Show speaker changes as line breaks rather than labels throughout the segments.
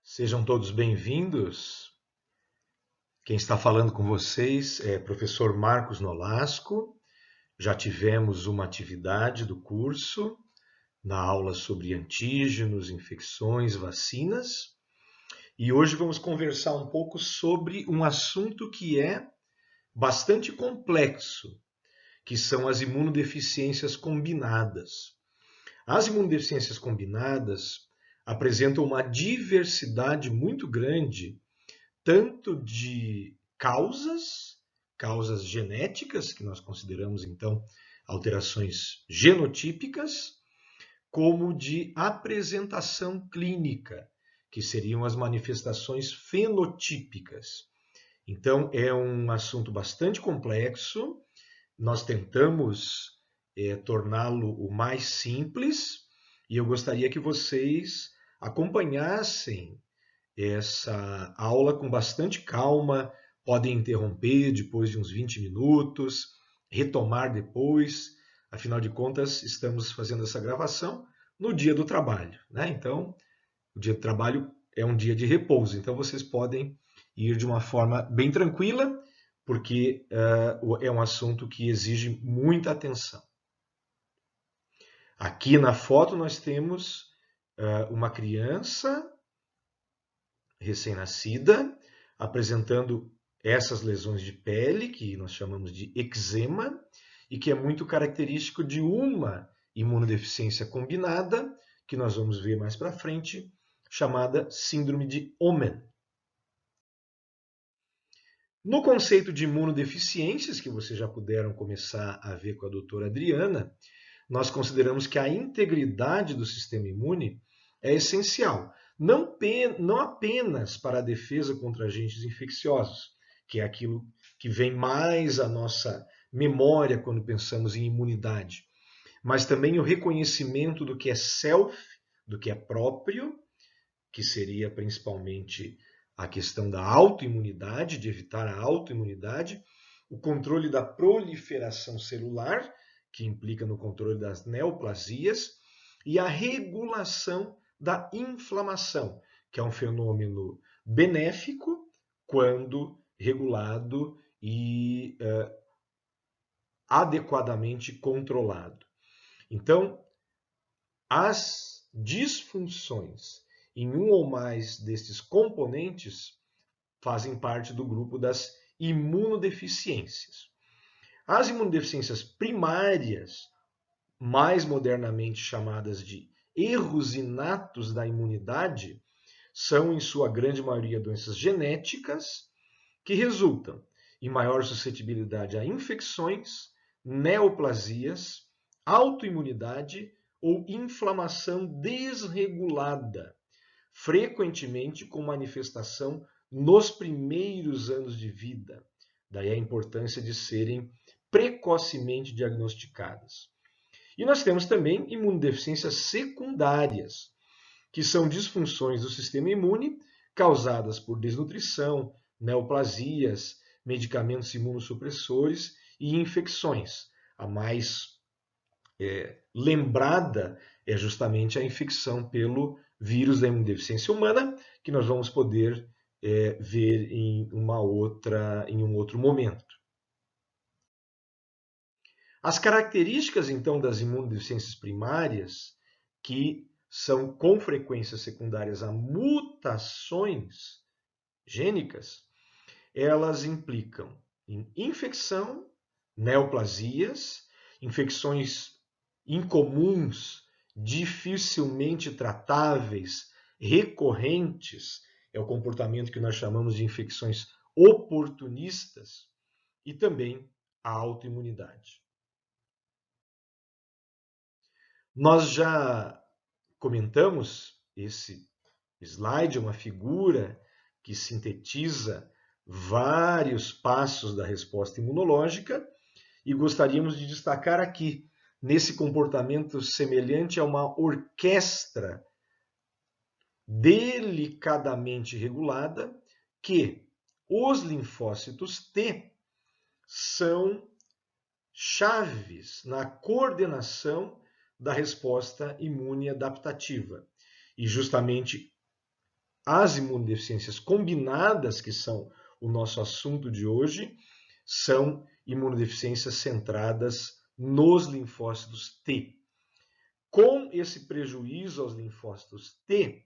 Sejam todos bem-vindos. Quem está falando com vocês é o professor Marcos Nolasco. Já tivemos uma atividade do curso na aula sobre antígenos, infecções, vacinas. E hoje vamos conversar um pouco sobre um assunto que é bastante complexo, que são as imunodeficiências combinadas. As imunodeficiências combinadas apresentam uma diversidade muito grande tanto de causas genéticas, que nós consideramos então alterações genotípicas, como de apresentação clínica, que seriam as manifestações fenotípicas. Então, é um assunto bastante complexo, nós tentamos torná-lo o mais simples, e eu gostaria que vocês acompanhassem essa aula com bastante calma, podem interromper depois de uns 20 minutos, retomar depois, afinal de contas, estamos fazendo essa gravação no dia do trabalho, né? Então, o dia do trabalho é um dia de repouso, então vocês podem ir de uma forma bem tranquila, porque é um assunto que exige muita atenção. Aqui na foto nós temos uma criança recém-nascida, apresentando essas lesões de pele, que nós chamamos de eczema, e que é muito característico de uma imunodeficiência combinada, que nós vamos ver mais para frente, chamada síndrome de Omenn. No conceito de imunodeficiências, que vocês já puderam começar a ver com a doutora Adriana, nós consideramos que a integridade do sistema imune é essencial, não apenas para a defesa contra agentes infecciosos, que é aquilo que vem mais à nossa memória quando pensamos em imunidade, mas também o reconhecimento do que é self, do que é próprio, que seria principalmente a questão da autoimunidade, de evitar a autoimunidade, o controle da proliferação celular, que implica no controle das neoplasias, e a regulação da inflamação, que é um fenômeno benéfico quando regulado e adequadamente controlado. Então, as disfunções em um ou mais destes componentes fazem parte do grupo das imunodeficiências. As imunodeficiências primárias, mais modernamente chamadas de erros inatos da imunidade, são, em sua grande maioria, doenças genéticas que resultam em maior suscetibilidade a infecções, neoplasias, autoimunidade ou inflamação desregulada, frequentemente com manifestação nos primeiros anos de vida. Daí a importância de serem precocemente diagnosticadas. E nós temos também imunodeficiências secundárias, que são disfunções do sistema imune causadas por desnutrição, neoplasias, medicamentos imunossupressores e infecções. A mais lembrada é justamente a infecção pelo vírus da imunodeficiência humana, que nós vamos poder ver em um outro momento. As características, então, das imunodeficiências primárias, que são com frequência secundárias a mutações gênicas, elas implicam em infecção, neoplasias, infecções incomuns, dificilmente tratáveis, recorrentes, é o comportamento que nós chamamos de infecções oportunistas, e também a autoimunidade. Nós já comentamos esse slide, uma figura que sintetiza vários passos da resposta imunológica, e gostaríamos de destacar aqui, nesse comportamento semelhante a uma orquestra delicadamente regulada, que os linfócitos T são chaves na coordenação da resposta imune adaptativa. E justamente as imunodeficiências combinadas, que são o nosso assunto de hoje, são imunodeficiências centradas nos linfócitos T. Com esse prejuízo aos linfócitos T,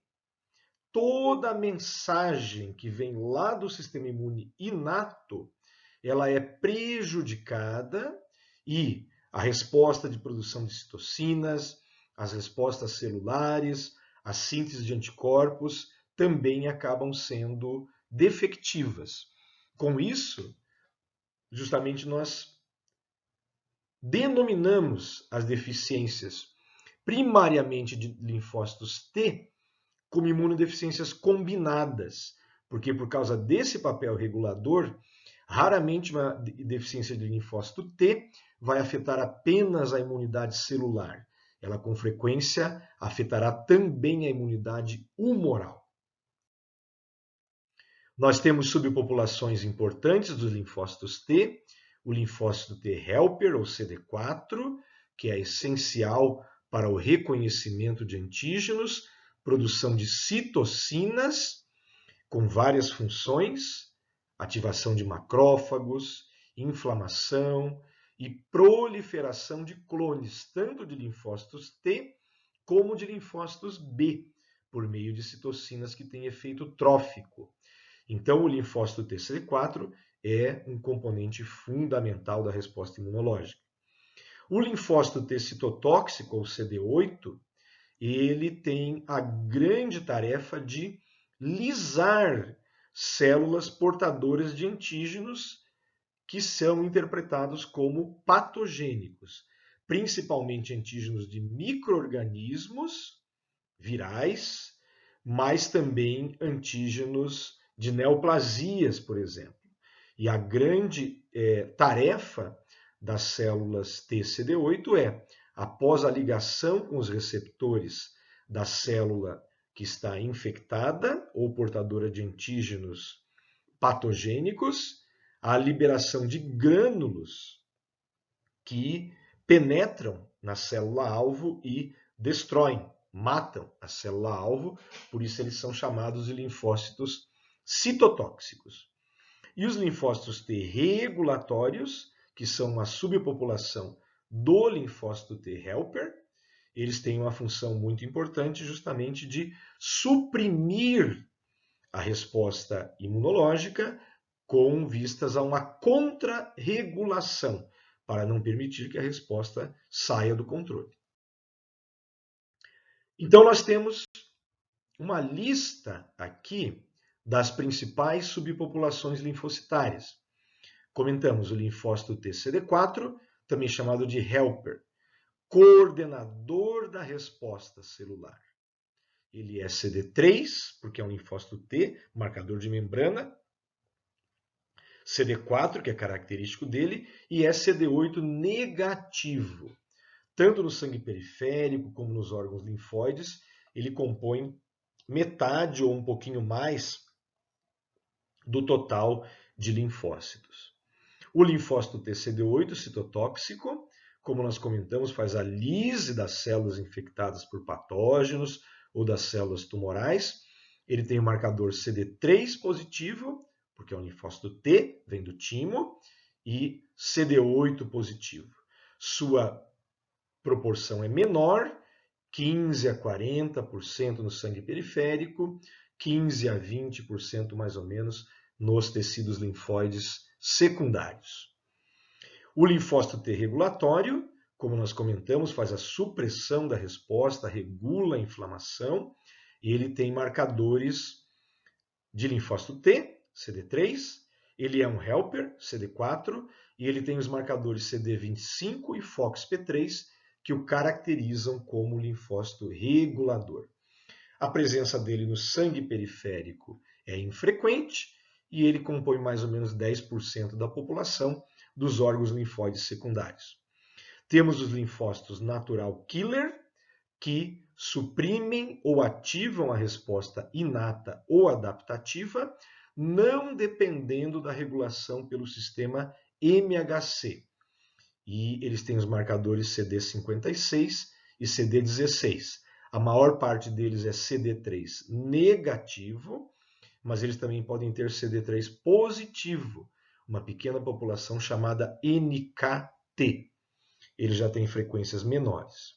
toda a mensagem que vem lá do sistema imune inato, ela é prejudicada e a resposta de produção de citocinas, as respostas celulares, a síntese de anticorpos também acabam sendo defectivas. Com isso, justamente nós denominamos as deficiências primariamente de linfócitos T como imunodeficiências combinadas, porque por causa desse papel regulador, raramente uma deficiência de linfócito T vai afetar apenas a imunidade celular. Ela, com frequência, afetará também a imunidade humoral. Nós temos subpopulações importantes dos linfócitos T, o linfócito T helper, ou CD4, que é essencial para o reconhecimento de antígenos, produção de citocinas, com várias funções, ativação de macrófagos, inflamação e proliferação de clones, tanto de linfócitos T como de linfócitos B, por meio de citocinas que têm efeito trófico. Então, o linfócito TCD4 é um componente fundamental da resposta imunológica. O linfócito T citotóxico, ou CD8, ele tem a grande tarefa de lisar células portadoras de antígenos que são interpretados como patogênicos, principalmente antígenos de micro-organismos virais, mas também antígenos de neoplasias, por exemplo. E a grande tarefa das células TCD8 é, após a ligação com os receptores da célula que está infectada ou portadora de antígenos patogênicos, a liberação de grânulos que penetram na célula-alvo e destroem, matam a célula-alvo, por isso eles são chamados de linfócitos citotóxicos. E os linfócitos T regulatórios, que são uma subpopulação do linfócito T helper, eles têm uma função muito importante justamente de suprimir a resposta imunológica com vistas a uma contrarregulação, para não permitir que a resposta saia do controle. Então, nós temos uma lista aqui das principais subpopulações linfocitárias. Comentamos o linfócito TCD4, também chamado de helper, coordenador da resposta celular. Ele é CD3, porque é um linfócito T, marcador de membrana, CD4, que é característico dele, e é CD8 negativo. Tanto no sangue periférico como nos órgãos linfóides, ele compõe metade ou um pouquinho mais do total de linfócitos. O linfócito TCD8 citotóxico, como nós comentamos, faz a lise das células infectadas por patógenos ou das células tumorais. Ele tem o marcador CD3 positivo, porque é um linfócito T, vem do timo, e CD8 positivo. Sua proporção é menor, 15 a 40% no sangue periférico, 15 a 20% mais ou menos nos tecidos linfóides secundários. O linfócito T regulatório, como nós comentamos, faz a supressão da resposta, regula a inflamação, e ele tem marcadores de linfócito T, CD3, ele é um helper, CD4, e ele tem os marcadores CD25 e FOXP3, que o caracterizam como linfócito regulador. A presença dele no sangue periférico é infrequente e ele compõe mais ou menos 10% da população dos órgãos linfóides secundários. Temos os linfócitos natural killer, que suprimem ou ativam a resposta inata ou adaptativa, não dependendo da regulação pelo sistema MHC. E eles têm os marcadores CD56 e CD16. A maior parte deles é CD3 negativo, mas eles também podem ter CD3 positivo, uma pequena população chamada NKT. Ele já tem frequências menores.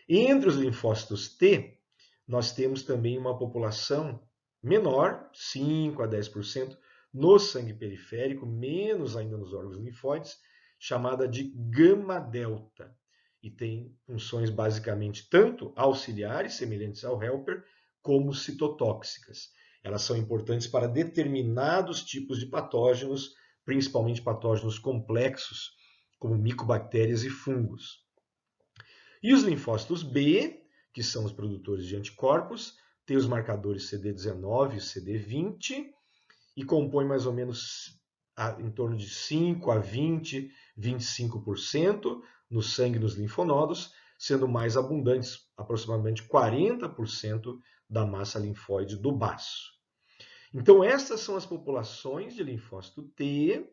Entre os linfócitos T, nós temos também uma população menor, 5 a 10%, no sangue periférico, menos ainda nos órgãos linfóides, chamada de gama-delta. E tem funções basicamente tanto auxiliares, semelhantes ao helper, como citotóxicas. Elas são importantes para determinados tipos de patógenos, principalmente patógenos complexos, como micobactérias e fungos. E os linfócitos B, que são os produtores de anticorpos, têm os marcadores CD19 e CD20 e compõem mais ou menos em torno de 5 a 20, 25% no sangue dos linfonodos, sendo mais abundantes, aproximadamente 40% da massa linfóide do baço. Então, essas são as populações de linfócito T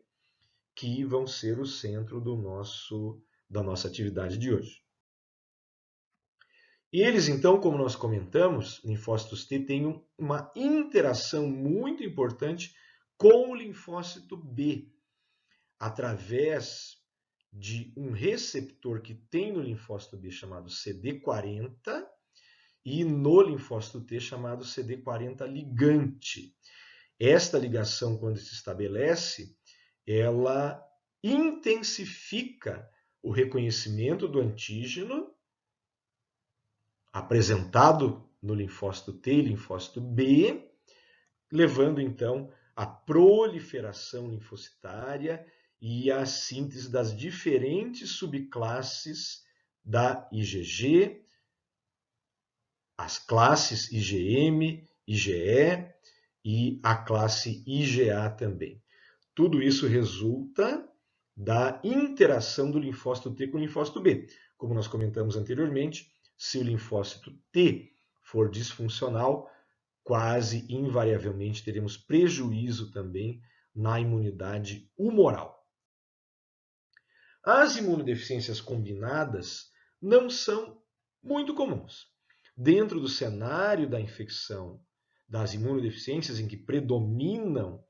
que vão ser o centro da nossa atividade de hoje. Eles, então, como nós comentamos, linfócitos T têm uma interação muito importante com o linfócito B, através de um receptor que tem no linfócito B chamado CD40 e no linfócito T chamado CD40 ligante. Esta ligação, quando se estabelece, ela intensifica o reconhecimento do antígeno apresentado no linfócito T e linfócito B, levando então à proliferação linfocitária e à síntese das diferentes subclasses da IgG, as classes IgM, IgE e a classe IgA também. Tudo isso resulta da interação do linfócito T com o linfócito B. Como nós comentamos anteriormente, se o linfócito T for disfuncional, quase invariavelmente teremos prejuízo também na imunidade humoral. As imunodeficiências combinadas não são muito comuns. Dentro do cenário da infecção, das imunodeficiências em que predominam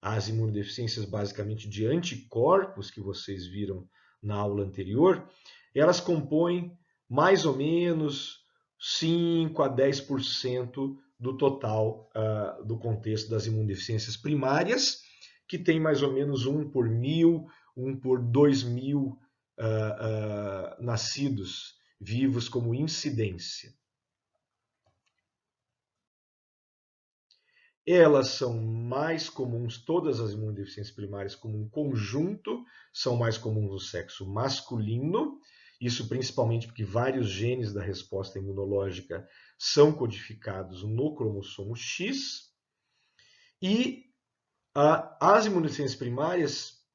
as imunodeficiências basicamente de anticorpos que vocês viram na aula anterior, elas compõem mais ou menos 5 a 10% do total do contexto das imunodeficiências primárias, que tem mais ou menos 1 por 1.000, 1 por 2.000 nascidos vivos como incidência. Elas são mais comuns, todas as imunodeficiências primárias como um conjunto, são mais comuns no sexo masculino, isso principalmente porque vários genes da resposta imunológica são codificados no cromossomo X, e as imunodeficiências primárias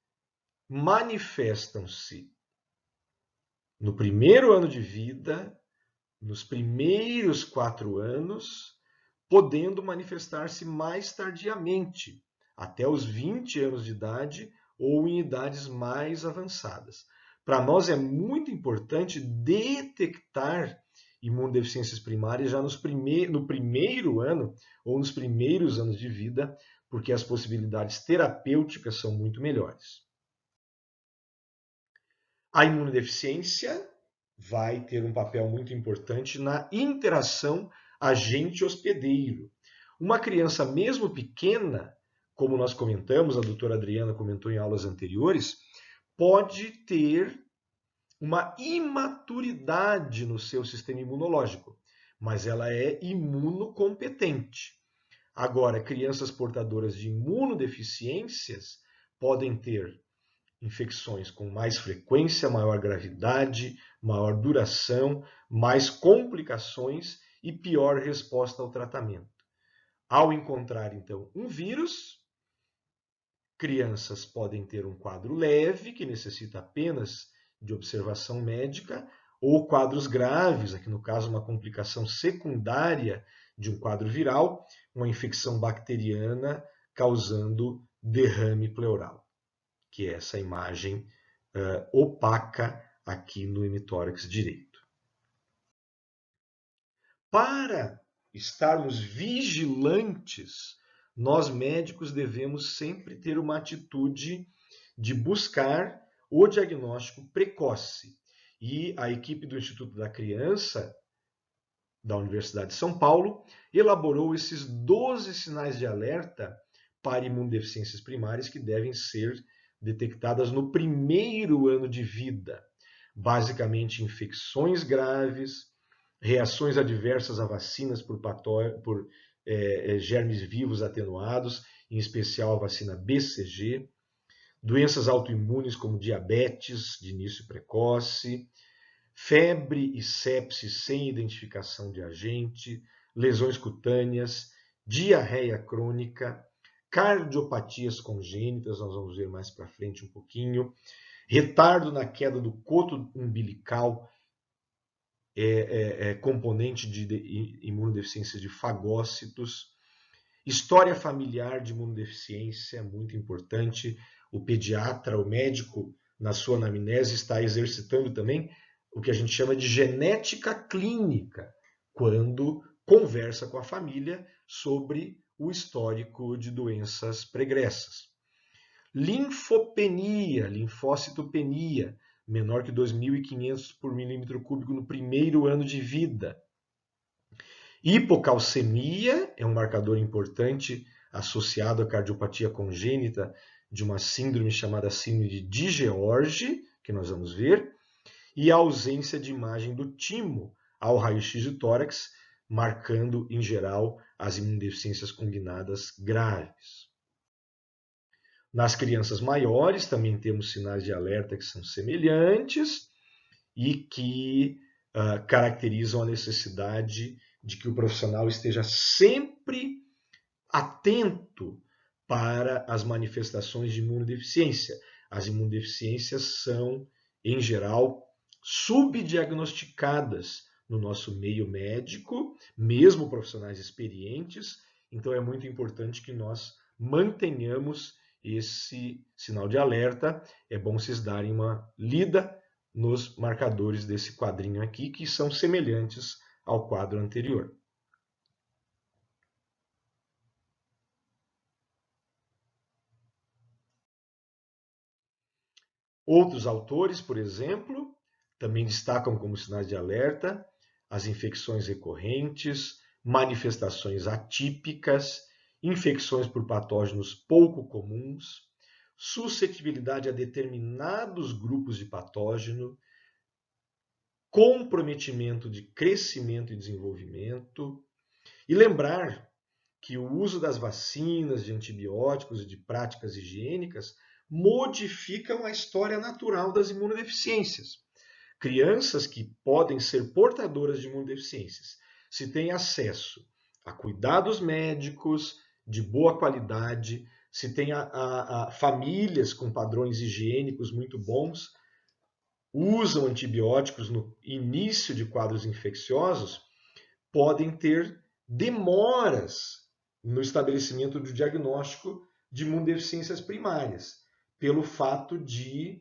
manifestam-se no primeiro ano de vida, nos primeiros 4 anos, podendo manifestar-se mais tardiamente, até os 20 anos de idade ou em idades mais avançadas. Para nós é muito importante detectar imunodeficiências primárias já no primeiro ano ou nos primeiros anos de vida, porque as possibilidades terapêuticas são muito melhores. A imunodeficiência vai ter um papel muito importante na interação agente hospedeiro. Uma criança mesmo pequena, como nós comentamos, a doutora Adriana comentou em aulas anteriores, pode ter uma imaturidade no seu sistema imunológico, mas ela é imunocompetente. Agora, crianças portadoras de imunodeficiências podem ter infecções com mais frequência, maior gravidade, maior duração, mais complicações e pior resposta ao tratamento. Ao encontrar, então, um vírus, crianças podem ter um quadro leve, que necessita apenas de observação médica, ou quadros graves, aqui no caso uma complicação secundária de um quadro viral, uma infecção bacteriana causando derrame pleural, que é essa imagem opaca aqui no hemitórax direito. Para estarmos vigilantes, nós médicos devemos sempre ter uma atitude de buscar o diagnóstico precoce. E a equipe do Instituto da Criança, da Universidade de São Paulo, elaborou esses 12 sinais de alerta para imunodeficiências primárias que devem ser detectadas no primeiro ano de vida. Basicamente, infecções graves, reações adversas a vacinas por germes vivos atenuados, em especial a vacina BCG, doenças autoimunes como diabetes de início precoce, febre e sepse sem identificação de agente, lesões cutâneas, diarreia crônica, cardiopatias congênitas, nós vamos ver mais para frente um pouquinho, retardo na queda do coto umbilical, componente de imunodeficiência de fagócitos, história familiar de imunodeficiência, muito importante. O pediatra, o médico, na sua anamnese, está exercitando também o que a gente chama de genética clínica, quando conversa com a família sobre o histórico de doenças pregressas. Linfopenia, linfocitopenia, menor que 2.500 por milímetro cúbico no primeiro ano de vida. Hipocalcemia é um marcador importante associado à cardiopatia congênita de uma síndrome chamada síndrome de George, que nós vamos ver, e a ausência de imagem do timo ao raio-x de tórax, marcando, em geral, as imunodeficiências combinadas graves. Nas crianças maiores, também temos sinais de alerta que são semelhantes e que caracterizam a necessidade de que o profissional esteja sempre atento para as manifestações de imunodeficiência. As imunodeficiências são, em geral, subdiagnosticadas no nosso meio médico, mesmo profissionais experientes, então é muito importante que nós mantenhamos esse sinal de alerta. É bom vocês darem uma lida nos marcadores desse quadrinho aqui, que são semelhantes ao quadro anterior. Outros autores, por exemplo, também destacam como sinais de alerta as infecções recorrentes, manifestações atípicas, infecções por patógenos pouco comuns, suscetibilidade a determinados grupos de patógeno, comprometimento de crescimento e desenvolvimento, e lembrar que o uso das vacinas, de antibióticos e de práticas higiênicas modificam a história natural das imunodeficiências. Crianças que podem ser portadoras de imunodeficiências, se têm acesso a cuidados médicos de boa qualidade, se tem famílias com padrões higiênicos muito bons, usam antibióticos no início de quadros infecciosos, podem ter demoras no estabelecimento do diagnóstico de imunodeficiências primárias, pelo fato de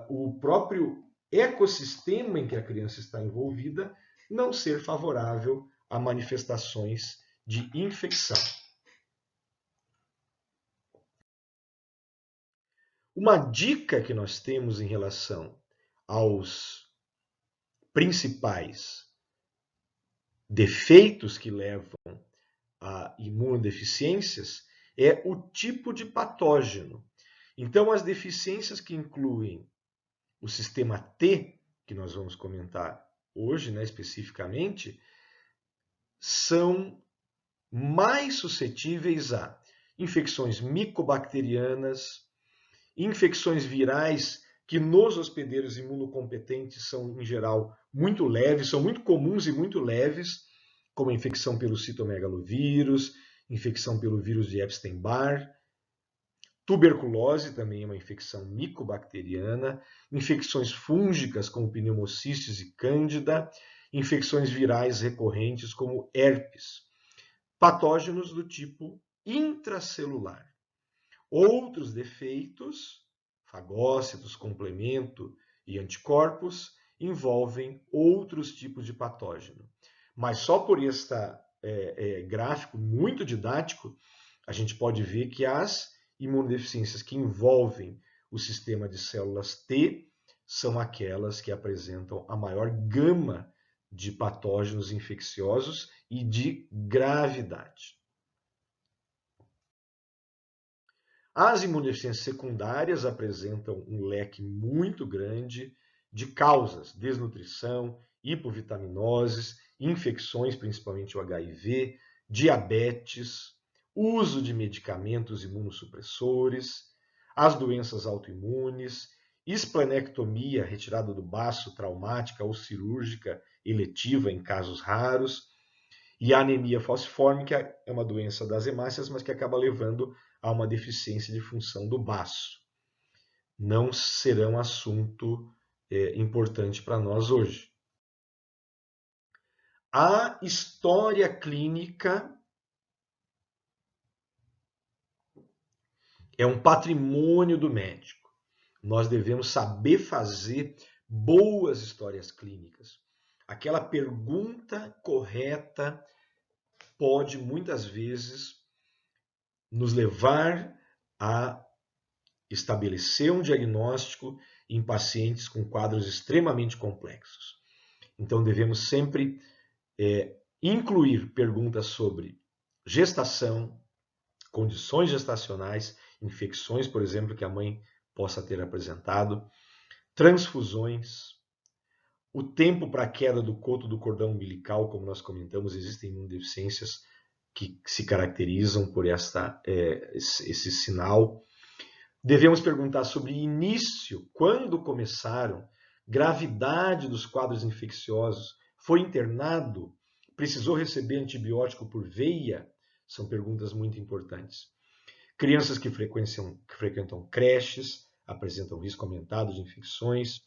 o próprio ecossistema em que a criança está envolvida não ser favorável a manifestações de infecção. Uma dica que nós temos em relação aos principais defeitos que levam a imunodeficiências é o tipo de patógeno. Então, as deficiências que incluem o sistema T, que nós vamos comentar hoje, especificamente, são mais suscetíveis a infecções micobacterianas, infecções virais que nos hospedeiros imunocompetentes são, em geral, muito leves, são muito comuns e muito leves, como a infecção pelo citomegalovírus, infecção pelo vírus de Epstein-Barr. Tuberculose também é uma infecção micobacteriana, infecções fúngicas como pneumocistis e cândida, infecções virais recorrentes como herpes, patógenos do tipo intracelular. Outros defeitos, fagócitos, complemento e anticorpos, envolvem outros tipos de patógeno. Mas só por este gráfico muito didático, a gente pode ver que as imunodeficiências que envolvem o sistema de células T são aquelas que apresentam a maior gama de patógenos infecciosos e de gravidade. As imunodeficiências secundárias apresentam um leque muito grande de causas: desnutrição, hipovitaminoses, infecções, principalmente o HIV, diabetes, uso de medicamentos imunossupressores, as doenças autoimunes, esplenectomia, retirada do baço traumática ou cirúrgica eletiva em casos raros, e a anemia falciforme, é uma doença das hemácias, mas que acaba levando a uma deficiência de função do baço. Não serão assunto importante para nós hoje. A história clínica é um patrimônio do médico. Nós devemos saber fazer boas histórias clínicas. Aquela pergunta correta pode muitas vezes nos levar a estabelecer um diagnóstico em pacientes com quadros extremamente complexos. Então, devemos sempre incluir perguntas sobre gestação, condições gestacionais, infecções, por exemplo, que a mãe possa ter apresentado, transfusões, o tempo para a queda do coto do cordão umbilical, como nós comentamos, existem imunodeficiências que se caracterizam por esse sinal. Devemos perguntar sobre início, quando começaram, gravidade dos quadros infecciosos, foi internado, precisou receber antibiótico por veia? São perguntas muito importantes. Crianças que frequentam creches apresentam risco aumentado de infecções.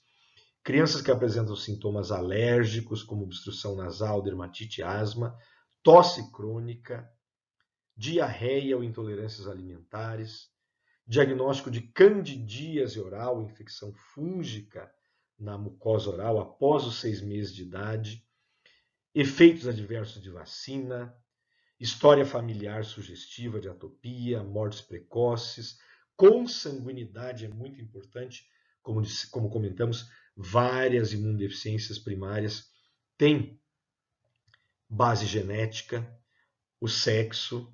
Crianças que apresentam sintomas alérgicos, como obstrução nasal, dermatite, asma, tosse crônica, diarreia ou intolerâncias alimentares, diagnóstico de candidíase oral, infecção fúngica na mucosa oral após os 6 meses de idade, efeitos adversos de vacina, história familiar sugestiva de atopia, mortes precoces, consanguinidade é muito importante, como comentamos, várias imunodeficiências primárias têm base genética, o sexo,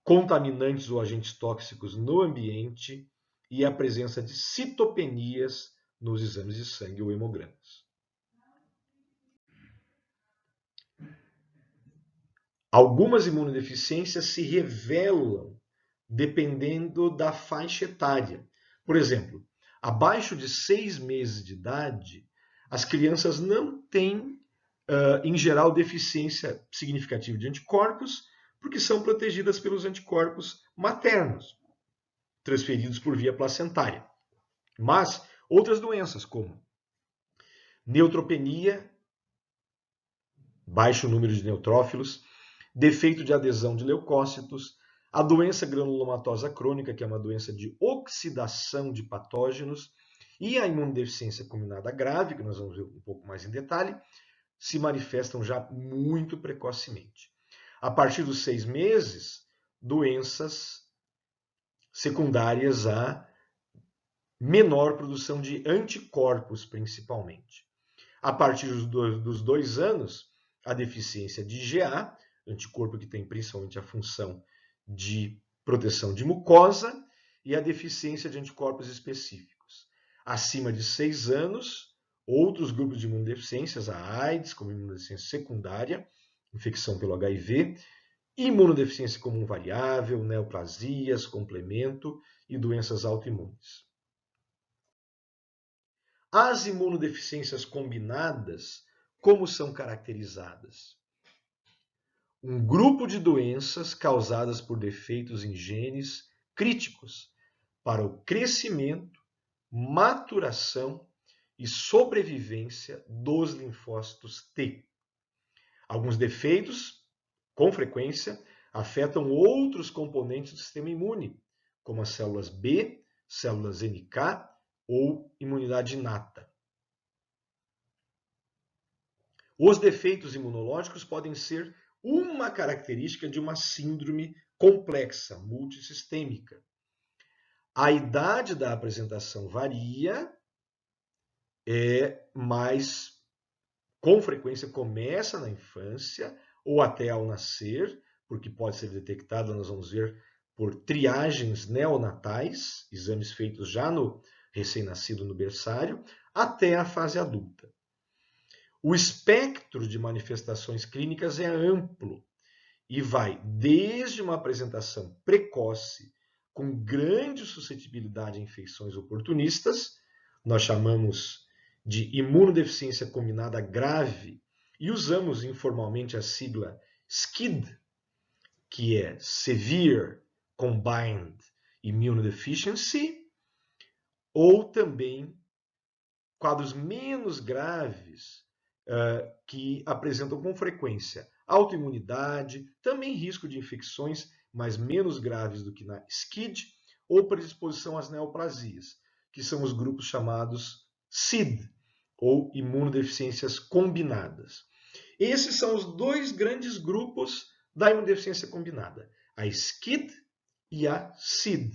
contaminantes ou agentes tóxicos no ambiente e a presença de citopenias nos exames de sangue ou hemogramas. Algumas imunodeficiências se revelam dependendo da faixa etária. Por exemplo, abaixo de 6 meses de idade, as crianças não têm, em geral, deficiência significativa de anticorpos, porque são protegidas pelos anticorpos maternos, transferidos por via placentária. Mas outras doenças, como neutropenia, baixo número de neutrófilos, defeito de adesão de leucócitos, a doença granulomatosa crônica, que é uma doença de oxidação de patógenos, e a imunodeficiência combinada grave, que nós vamos ver um pouco mais em detalhe, se manifestam já muito precocemente. A partir dos 6 meses, doenças secundárias a menor produção de anticorpos, principalmente. A partir dos 2 anos, a deficiência de IgA, anticorpo que tem principalmente a função de proteção de mucosa, e a deficiência de anticorpos específicos. Acima de 6 anos, outros grupos de imunodeficiências, a AIDS, como imunodeficiência secundária, infecção pelo HIV, imunodeficiência comum variável, neoplasias, complemento e doenças autoimunes. As imunodeficiências combinadas, como são caracterizadas? Um grupo de doenças causadas por defeitos em genes críticos para o crescimento, maturação e sobrevivência dos linfócitos T. Alguns defeitos, com frequência, afetam outros componentes do sistema imune, como as células B, células NK ou imunidade inata. Os defeitos imunológicos podem ser uma característica de uma síndrome complexa, multissistêmica. A idade da apresentação varia, mas com frequência começa na infância ou até ao nascer, porque pode ser detectada, nós vamos ver, por triagens neonatais, exames feitos já no recém-nascido no berçário, até a fase adulta. O espectro de manifestações clínicas é amplo e vai desde uma apresentação precoce, com grande suscetibilidade a infecções oportunistas, nós chamamos de imunodeficiência combinada grave e usamos informalmente a sigla SCID, que é Severe Combined Immunodeficiency, ou também quadros menos graves que apresentam com frequência autoimunidade, também risco de infecções, mas menos graves do que na SCID, ou predisposição às neoplasias, que são os grupos chamados SID, ou imunodeficiências combinadas. Esses são os dois grandes grupos da imunodeficiência combinada, a SCID e a SID.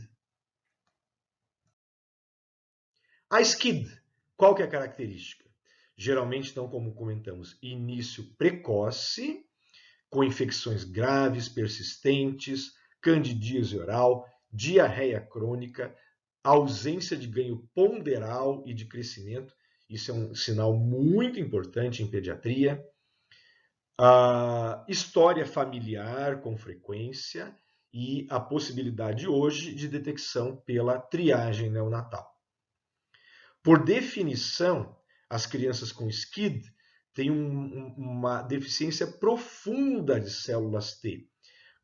A SCID, qual que é a característica? Geralmente, então, como comentamos, início precoce, com infecções graves, persistentes, candidíase oral, diarreia crônica, ausência de ganho ponderal e de crescimento. Isso é um sinal muito importante em pediatria. A história familiar com frequência e a possibilidade hoje de detecção pela triagem neonatal. Por definição, as crianças com SCID têm uma deficiência profunda de células T,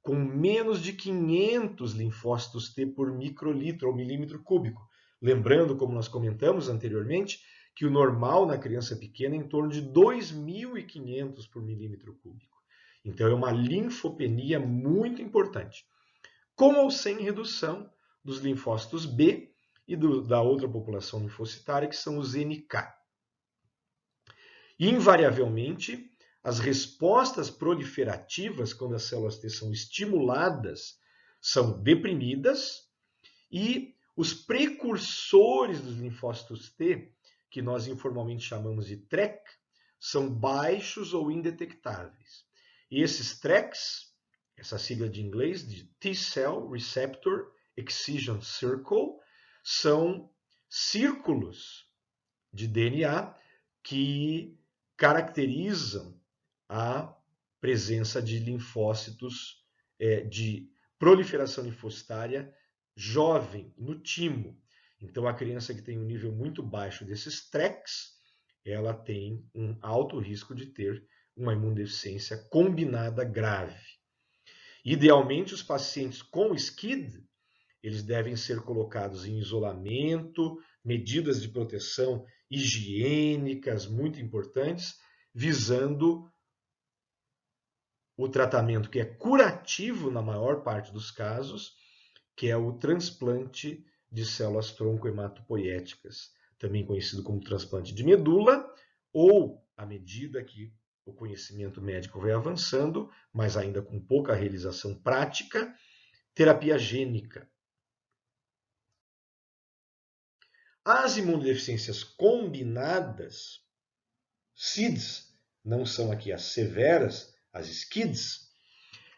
com menos de 500 linfócitos T por microlitro ou milímetro cúbico. Lembrando, como nós comentamos anteriormente, que o normal na criança pequena é em torno de 2.500 por milímetro cúbico. Então, é uma linfopenia muito importante. Com ou sem redução dos linfócitos B e da outra população linfocitária, que são os NK. Invariavelmente, as respostas proliferativas, quando as células T são estimuladas, são deprimidas e os precursores dos linfócitos T, que nós informalmente chamamos de TREC, são baixos ou indetectáveis. E esses TRECs, essa sigla de inglês de T-Cell Receptor Excision Circle, são círculos de DNA que caracterizam a presença de linfócitos de proliferação linfocitária jovem, no timo. Então, a criança que tem um nível muito baixo desses TRECs, ela tem um alto risco de ter uma imunodeficiência combinada grave. Idealmente, os pacientes com SCID, eles devem ser colocados em isolamento, medidas de proteção higiênicas muito importantes, visando o tratamento que é curativo na maior parte dos casos, que é o transplante de células tronco-hematopoiéticas, também conhecido como transplante de medula, ou, à medida que o conhecimento médico vai avançando, mas ainda com pouca realização prática, terapia gênica. As imunodeficiências combinadas, SIDs, não são aqui as severas, as SCIDs,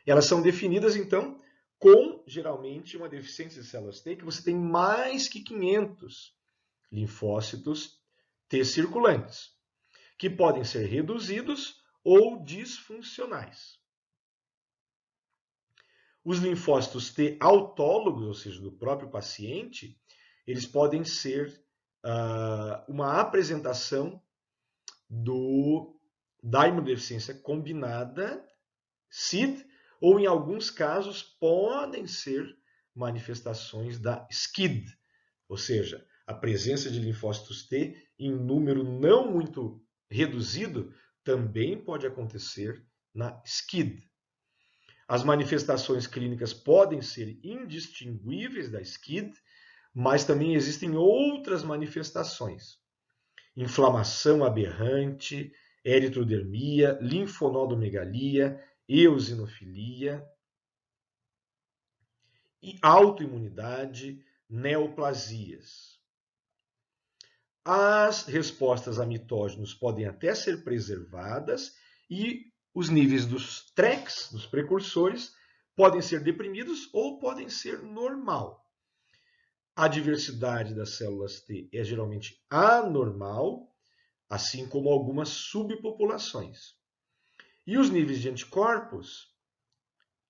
elas são definidas, então, com, geralmente, uma deficiência de células T, que você tem mais que 500 linfócitos T circulantes, que podem ser reduzidos ou disfuncionais. Os linfócitos T autólogos, ou seja, do próprio paciente, eles podem ser uma apresentação da imunodeficiência combinada, SID, ou em alguns casos podem ser manifestações da SCID, ou seja, a presença de linfócitos T em número não muito reduzido também pode acontecer na SCID. As manifestações clínicas podem ser indistinguíveis da SCID, mas também existem outras manifestações. Inflamação aberrante, eritrodermia, linfonodomegalia, eosinofilia, e autoimunidade, neoplasias. As respostas a mitógenos podem até ser preservadas e os níveis dos TRECs, dos precursores, podem ser deprimidos ou podem ser normal. A diversidade das células T é geralmente anormal, assim como algumas subpopulações. E os níveis de anticorpos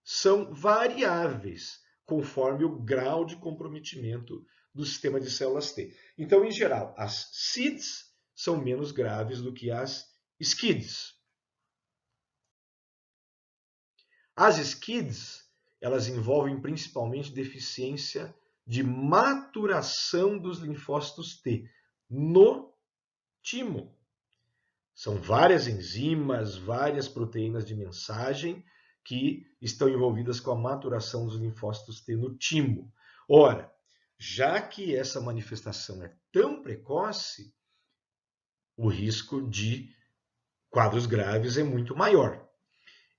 são variáveis, conforme o grau de comprometimento do sistema de células T. Então, em geral, as SIDs são menos graves do que as SCIDs. As SCIDs, elas envolvem principalmente deficiência de maturação dos linfócitos T no timo. São várias enzimas, várias proteínas de mensagem que estão envolvidas com a maturação dos linfócitos T no timo. Ora, já que essa manifestação é tão precoce, o risco de quadros graves é muito maior.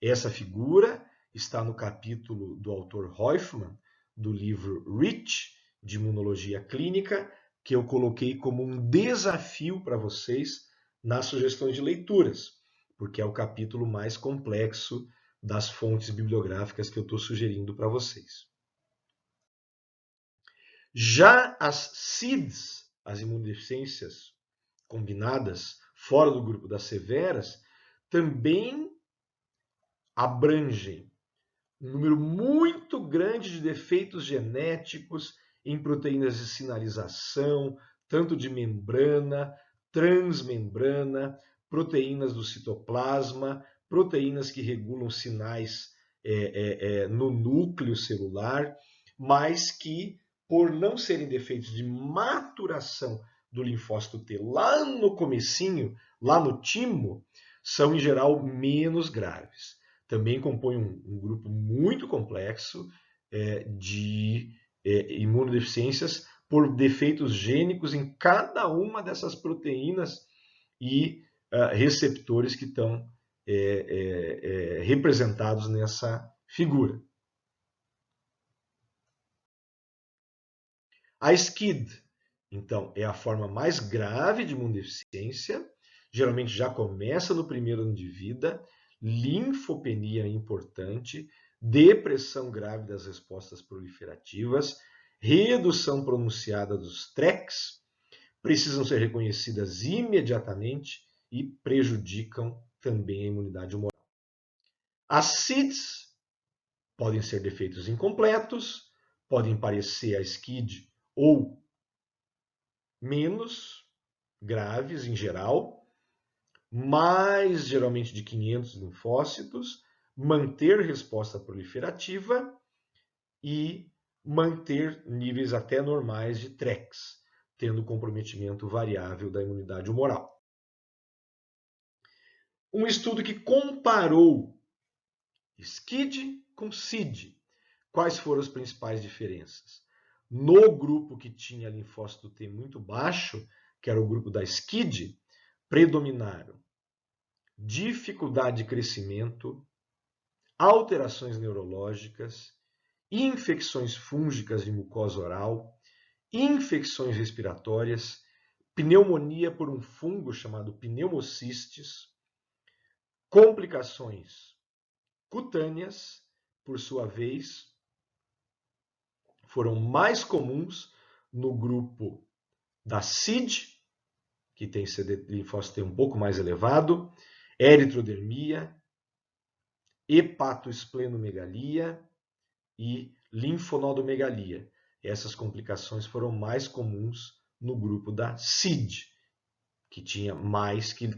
Essa figura está no capítulo do autor Hoffman, do livro Rich, de Imunologia Clínica, que eu coloquei como um desafio para vocês nas sugestões de leituras, porque é o capítulo mais complexo das fontes bibliográficas que eu estou sugerindo para vocês. Já as SIDs, as imunodeficiências combinadas, fora do grupo das severas, também abrangem um número muito grande de defeitos genéticos em proteínas de sinalização, tanto de membrana, transmembrana, proteínas do citoplasma, proteínas que regulam sinais no núcleo celular, mas que, por não serem defeitos de maturação do linfócito T lá no comecinho, lá no timo, são em geral menos graves. Também compõe um grupo muito complexo de imunodeficiências por defeitos gênicos em cada uma dessas proteínas e receptores que estão representados nessa figura. A SCID, então, é a forma mais grave de imunodeficiência, geralmente já começa no primeiro ano de vida, linfopenia importante, depressão grave das respostas proliferativas, redução pronunciada dos TRECs, precisam ser reconhecidas imediatamente e prejudicam também a imunidade humoral. As SIDs podem ser defeitos incompletos, podem parecer a SCID ou menos graves em geral, mais geralmente de 500 linfócitos, manter resposta proliferativa e manter níveis até normais de TRECs, tendo comprometimento variável da imunidade humoral. Um estudo que comparou SCID com SID. Quais foram as principais diferenças? No grupo que tinha linfócito T muito baixo, que era o grupo da SCID, predominaram dificuldade de crescimento, alterações neurológicas, infecções fúngicas de mucosa oral, infecções respiratórias, pneumonia por um fungo chamado pneumocistis, complicações cutâneas, por sua vez, foram mais comuns no grupo da SID, que tem CD linfócito T um pouco mais elevado, eritrodermia, hepatoesplenomegalia e linfonodomegalia. Essas complicações foram mais comuns no grupo da SID, que tinha mais que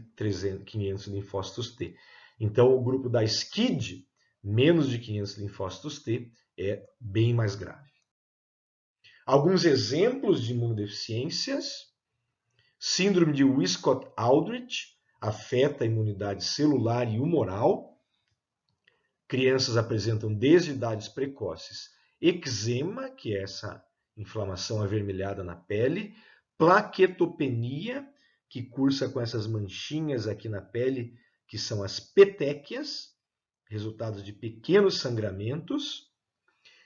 500 linfócitos T. Então, o grupo da SCID, menos de 500 linfócitos T, é bem mais grave. Alguns exemplos de imunodeficiências: síndrome de Wiskott-Aldrich afeta a imunidade celular e humoral. Crianças apresentam desde idades precoces eczema, que é essa inflamação avermelhada na pele, plaquetopenia, que cursa com essas manchinhas aqui na pele, que são as petequias, resultados de pequenos sangramentos,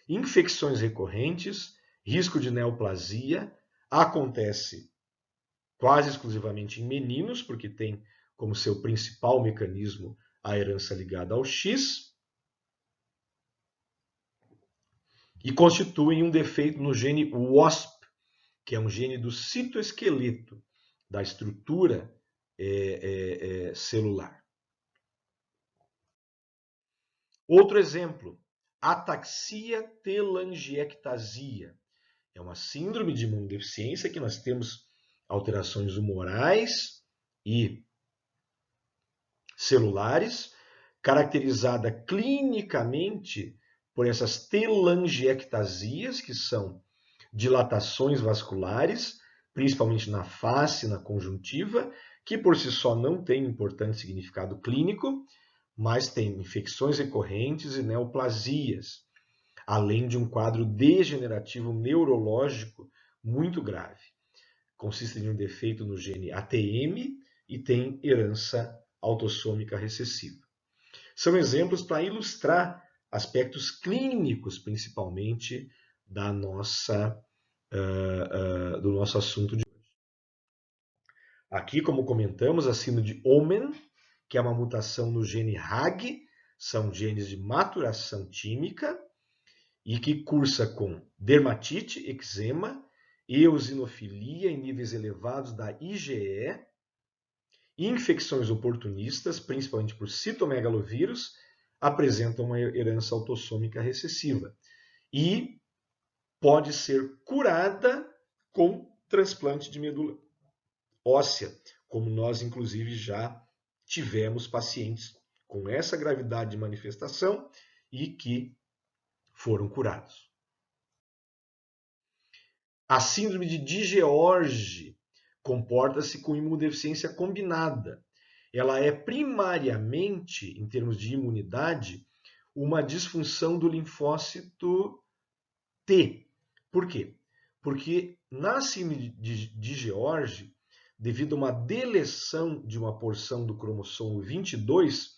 infecções recorrentes, risco de neoplasia, acontece quase exclusivamente em meninos, porque tem como seu principal mecanismo a herança ligada ao X, e constituem um defeito no gene WOSP, que é um gene do citoesqueleto, da estrutura celular. Outro exemplo, ataxia telangiectasia. É uma síndrome de imunodeficiência que nós temos alterações humorais e celulares, caracterizada clinicamente por essas telangiectasias, que são dilatações vasculares, principalmente na face, na conjuntiva, que por si só não tem importante significado clínico, mas tem infecções recorrentes e neoplasias, além de um quadro degenerativo neurológico muito grave. Consiste em um defeito no gene ATM e tem herança autossômica recessiva. São exemplos para ilustrar aspectos clínicos, principalmente, do nosso assunto de hoje. Aqui, como comentamos, a síndrome de Omenn, que é uma mutação no gene RAG, são genes de maturação tímica, e que cursa com dermatite, eczema, eosinofilia em níveis elevados da IgE, infecções oportunistas, principalmente por citomegalovírus, apresentam uma herança autossômica recessiva e pode ser curada com transplante de medula óssea, como nós inclusive já tivemos pacientes com essa gravidade de manifestação e que foram curados. A síndrome de Digeorge comporta-se com imunodeficiência combinada. Ela é primariamente, em termos de imunidade, uma disfunção do linfócito T. Por quê? Porque na síndrome de Digeorge, devido a uma deleção de uma porção do cromossomo 22,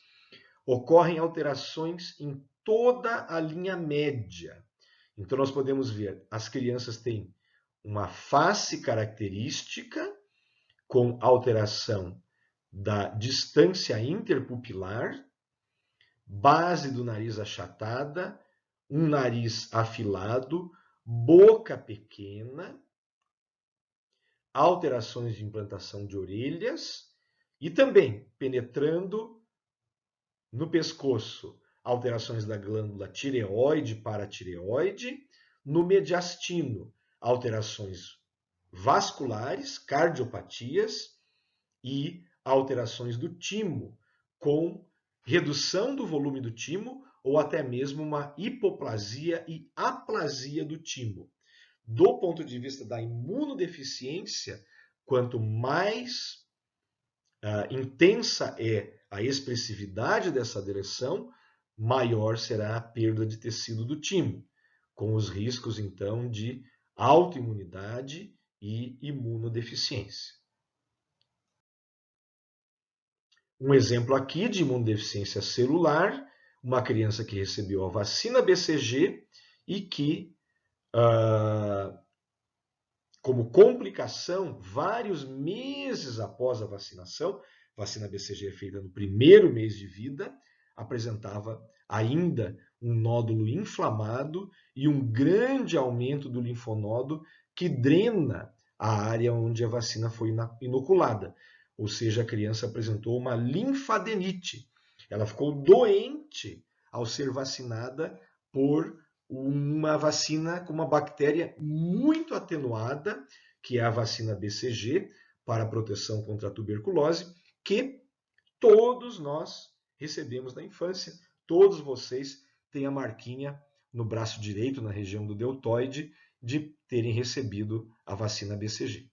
ocorrem alterações em toda a linha média. Então nós podemos ver, as crianças têm uma face característica com alteração da distância interpupilar, base do nariz achatada, um nariz afilado, boca pequena, alterações de implantação de orelhas e também penetrando no pescoço, alterações da glândula tireoide e paratireoide, no mediastino, alterações vasculares, cardiopatias e alterações do timo, com redução do volume do timo ou até mesmo uma hipoplasia e aplasia do timo. Do ponto de vista da imunodeficiência, quanto mais intensa é a expressividade dessa deleção, maior será a perda de tecido do timo, com os riscos, então, de autoimunidade e imunodeficiência. Um exemplo aqui de imunodeficiência celular, uma criança que recebeu a vacina BCG e que, como complicação, vários meses após a vacinação, a vacina BCG é feita no primeiro mês de vida, apresentava ainda um nódulo inflamado e um grande aumento do linfonodo que drena a área onde a vacina foi inoculada. Ou seja, a criança apresentou uma linfadenite. Ela ficou doente ao ser vacinada por uma vacina com uma bactéria muito atenuada, que é a vacina BCG, para proteção contra a tuberculose, que todos nós recebemos na infância. Todos vocês têm a marquinha no braço direito, na região do deltoide, de terem recebido a vacina BCG.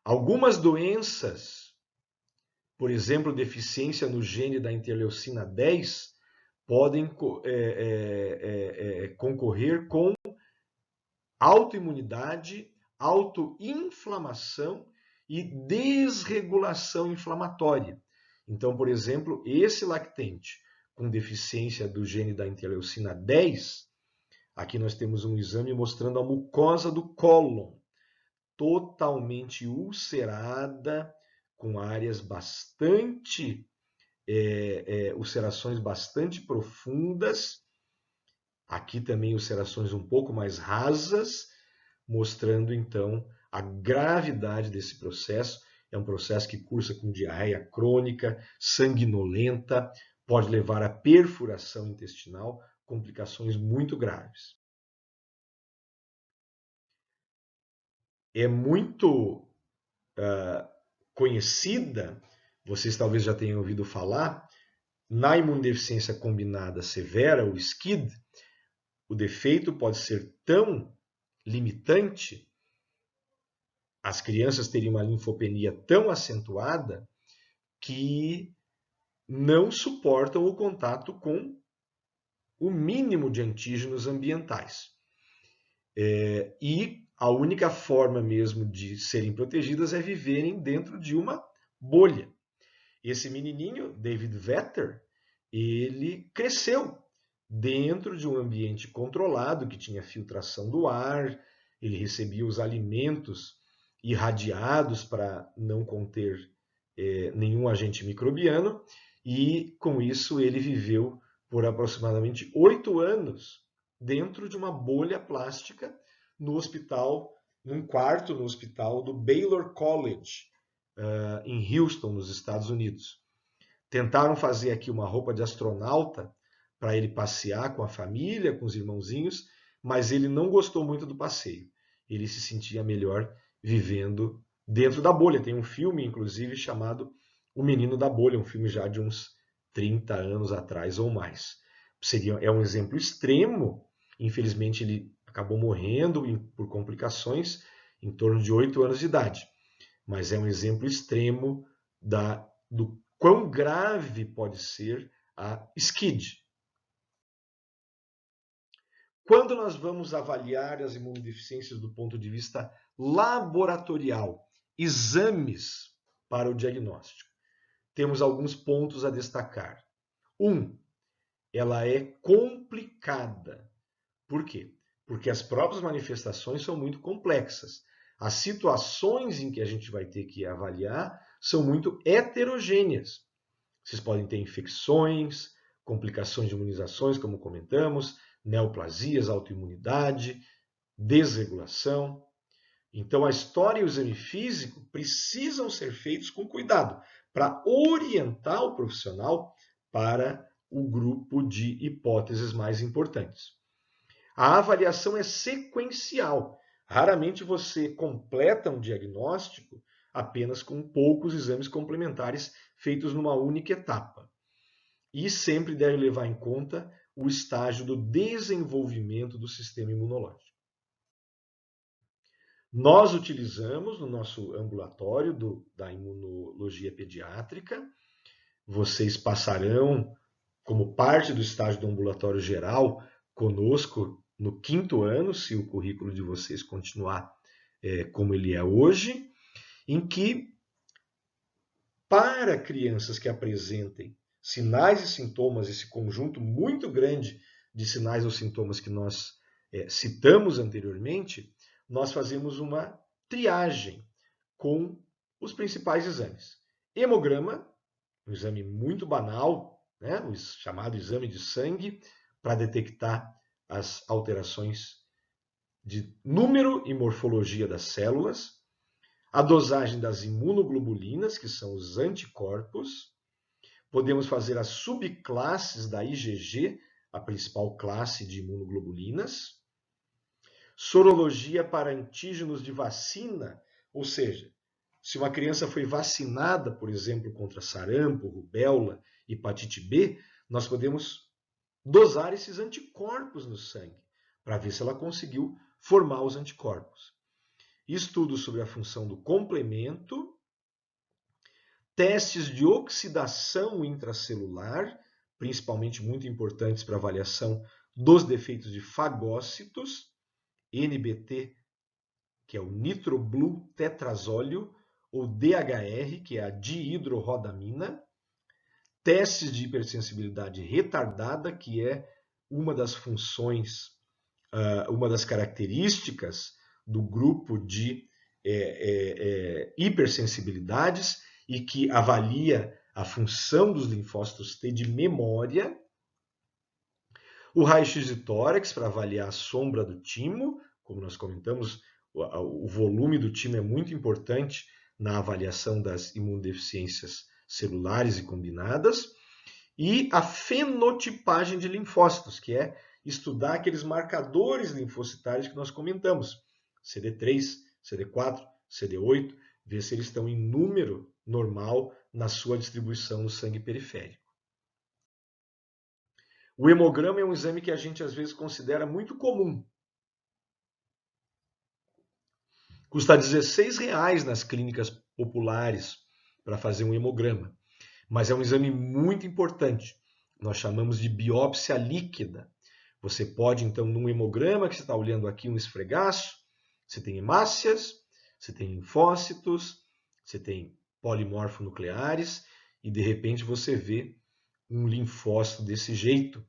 Algumas doenças, por exemplo, deficiência no gene da interleucina 10, podem concorrer com autoimunidade, autoinflamação e desregulação inflamatória. Então, por exemplo, esse lactente com deficiência do gene da interleucina 10, aqui nós temos um exame mostrando a mucosa do cólon totalmente ulcerada, com áreas bastante, ulcerações bastante profundas. Aqui também ulcerações um pouco mais rasas, mostrando então a gravidade desse processo. É um processo que cursa com diarreia crônica, sanguinolenta, pode levar a perfuração intestinal, complicações muito graves. É muito conhecida, vocês talvez já tenham ouvido falar, na imunodeficiência combinada severa, o SCID, o defeito pode ser tão limitante, as crianças teriam uma linfopenia tão acentuada que não suportam o contato com o mínimo de antígenos ambientais. E a única forma mesmo de serem protegidas é viverem dentro de uma bolha. Esse menininho, David Vetter, ele cresceu dentro de um ambiente controlado, que tinha filtração do ar, ele recebia os alimentos irradiados para não conter nenhum agente microbiano, e com isso ele viveu por aproximadamente 8 anos dentro de uma bolha plástica no hospital, num quarto no hospital do Baylor College, em Houston, nos Estados Unidos. Tentaram fazer aqui uma roupa de astronauta para ele passear com a família, com os irmãozinhos, mas ele não gostou muito do passeio. Ele se sentia melhor vivendo dentro da bolha. Tem um filme, inclusive, chamado O Menino da Bolha, um filme já de uns 30 anos atrás ou mais. É um exemplo extremo. Infelizmente, ele acabou morrendo por complicações em torno de 8 anos de idade. Mas é um exemplo extremo do quão grave pode ser a SCID. Quando nós vamos avaliar as imunodeficiências do ponto de vista laboratorial, exames para o diagnóstico, temos alguns pontos a destacar. Ela é complicada. Por quê? Porque as próprias manifestações são muito complexas. As situações em que a gente vai ter que avaliar são muito heterogêneas. Vocês podem ter infecções, complicações de imunizações, como comentamos, neoplasias, autoimunidade, desregulação. Então, a história e o exame físico precisam ser feitos com cuidado para orientar o profissional para o grupo de hipóteses mais importantes. A avaliação é sequencial. Raramente você completa um diagnóstico apenas com poucos exames complementares feitos numa única etapa. E sempre deve levar em conta o estágio do desenvolvimento do sistema imunológico. Nós utilizamos no nosso ambulatório da imunologia pediátrica, vocês passarão como parte do estágio do ambulatório geral conosco no 5º ano, se o currículo de vocês continuar como ele é hoje, em que, para crianças que apresentem sinais e sintomas, esse conjunto muito grande de sinais ou sintomas que nós citamos anteriormente, nós fazemos uma triagem com os principais exames. Hemograma, um exame muito banal, né? O chamado exame de sangue, para detectar as alterações de número e morfologia das células, a dosagem das imunoglobulinas, que são os anticorpos. Podemos fazer as subclasses da IgG, a principal classe de imunoglobulinas. Sorologia para antígenos de vacina, ou seja, se uma criança foi vacinada, por exemplo, contra sarampo, rubéola, hepatite B, nós podemos dosar esses anticorpos no sangue, para ver se ela conseguiu formar os anticorpos. Estudos sobre a função do complemento, testes de oxidação intracelular, principalmente muito importantes para avaliação dos defeitos de fagócitos, NBT, que é o nitroblue tetrazóleo, ou DHR, que é a dihidrorodamina, testes de hipersensibilidade retardada, que é uma das funções, uma das características do grupo de hipersensibilidades e que avalia a função dos linfócitos T de memória. O raio-x de tórax para avaliar a sombra do timo, como nós comentamos, o volume do timo é muito importante na avaliação das imunodeficiências celulares e combinadas, e a fenotipagem de linfócitos, que é estudar aqueles marcadores linfocitários que nós comentamos, CD3, CD4, CD8, ver se eles estão em número normal na sua distribuição no sangue periférico. O hemograma é um exame que a gente às vezes considera muito comum. Custa R$16 nas clínicas populares para fazer um hemograma, mas é um exame muito importante. Nós chamamos de biópsia líquida. Você pode, então, num hemograma que você está olhando aqui, um esfregaço, você tem hemácias, você tem linfócitos, você tem polimorfonucleares e, de repente, você vê um linfócito desse jeito.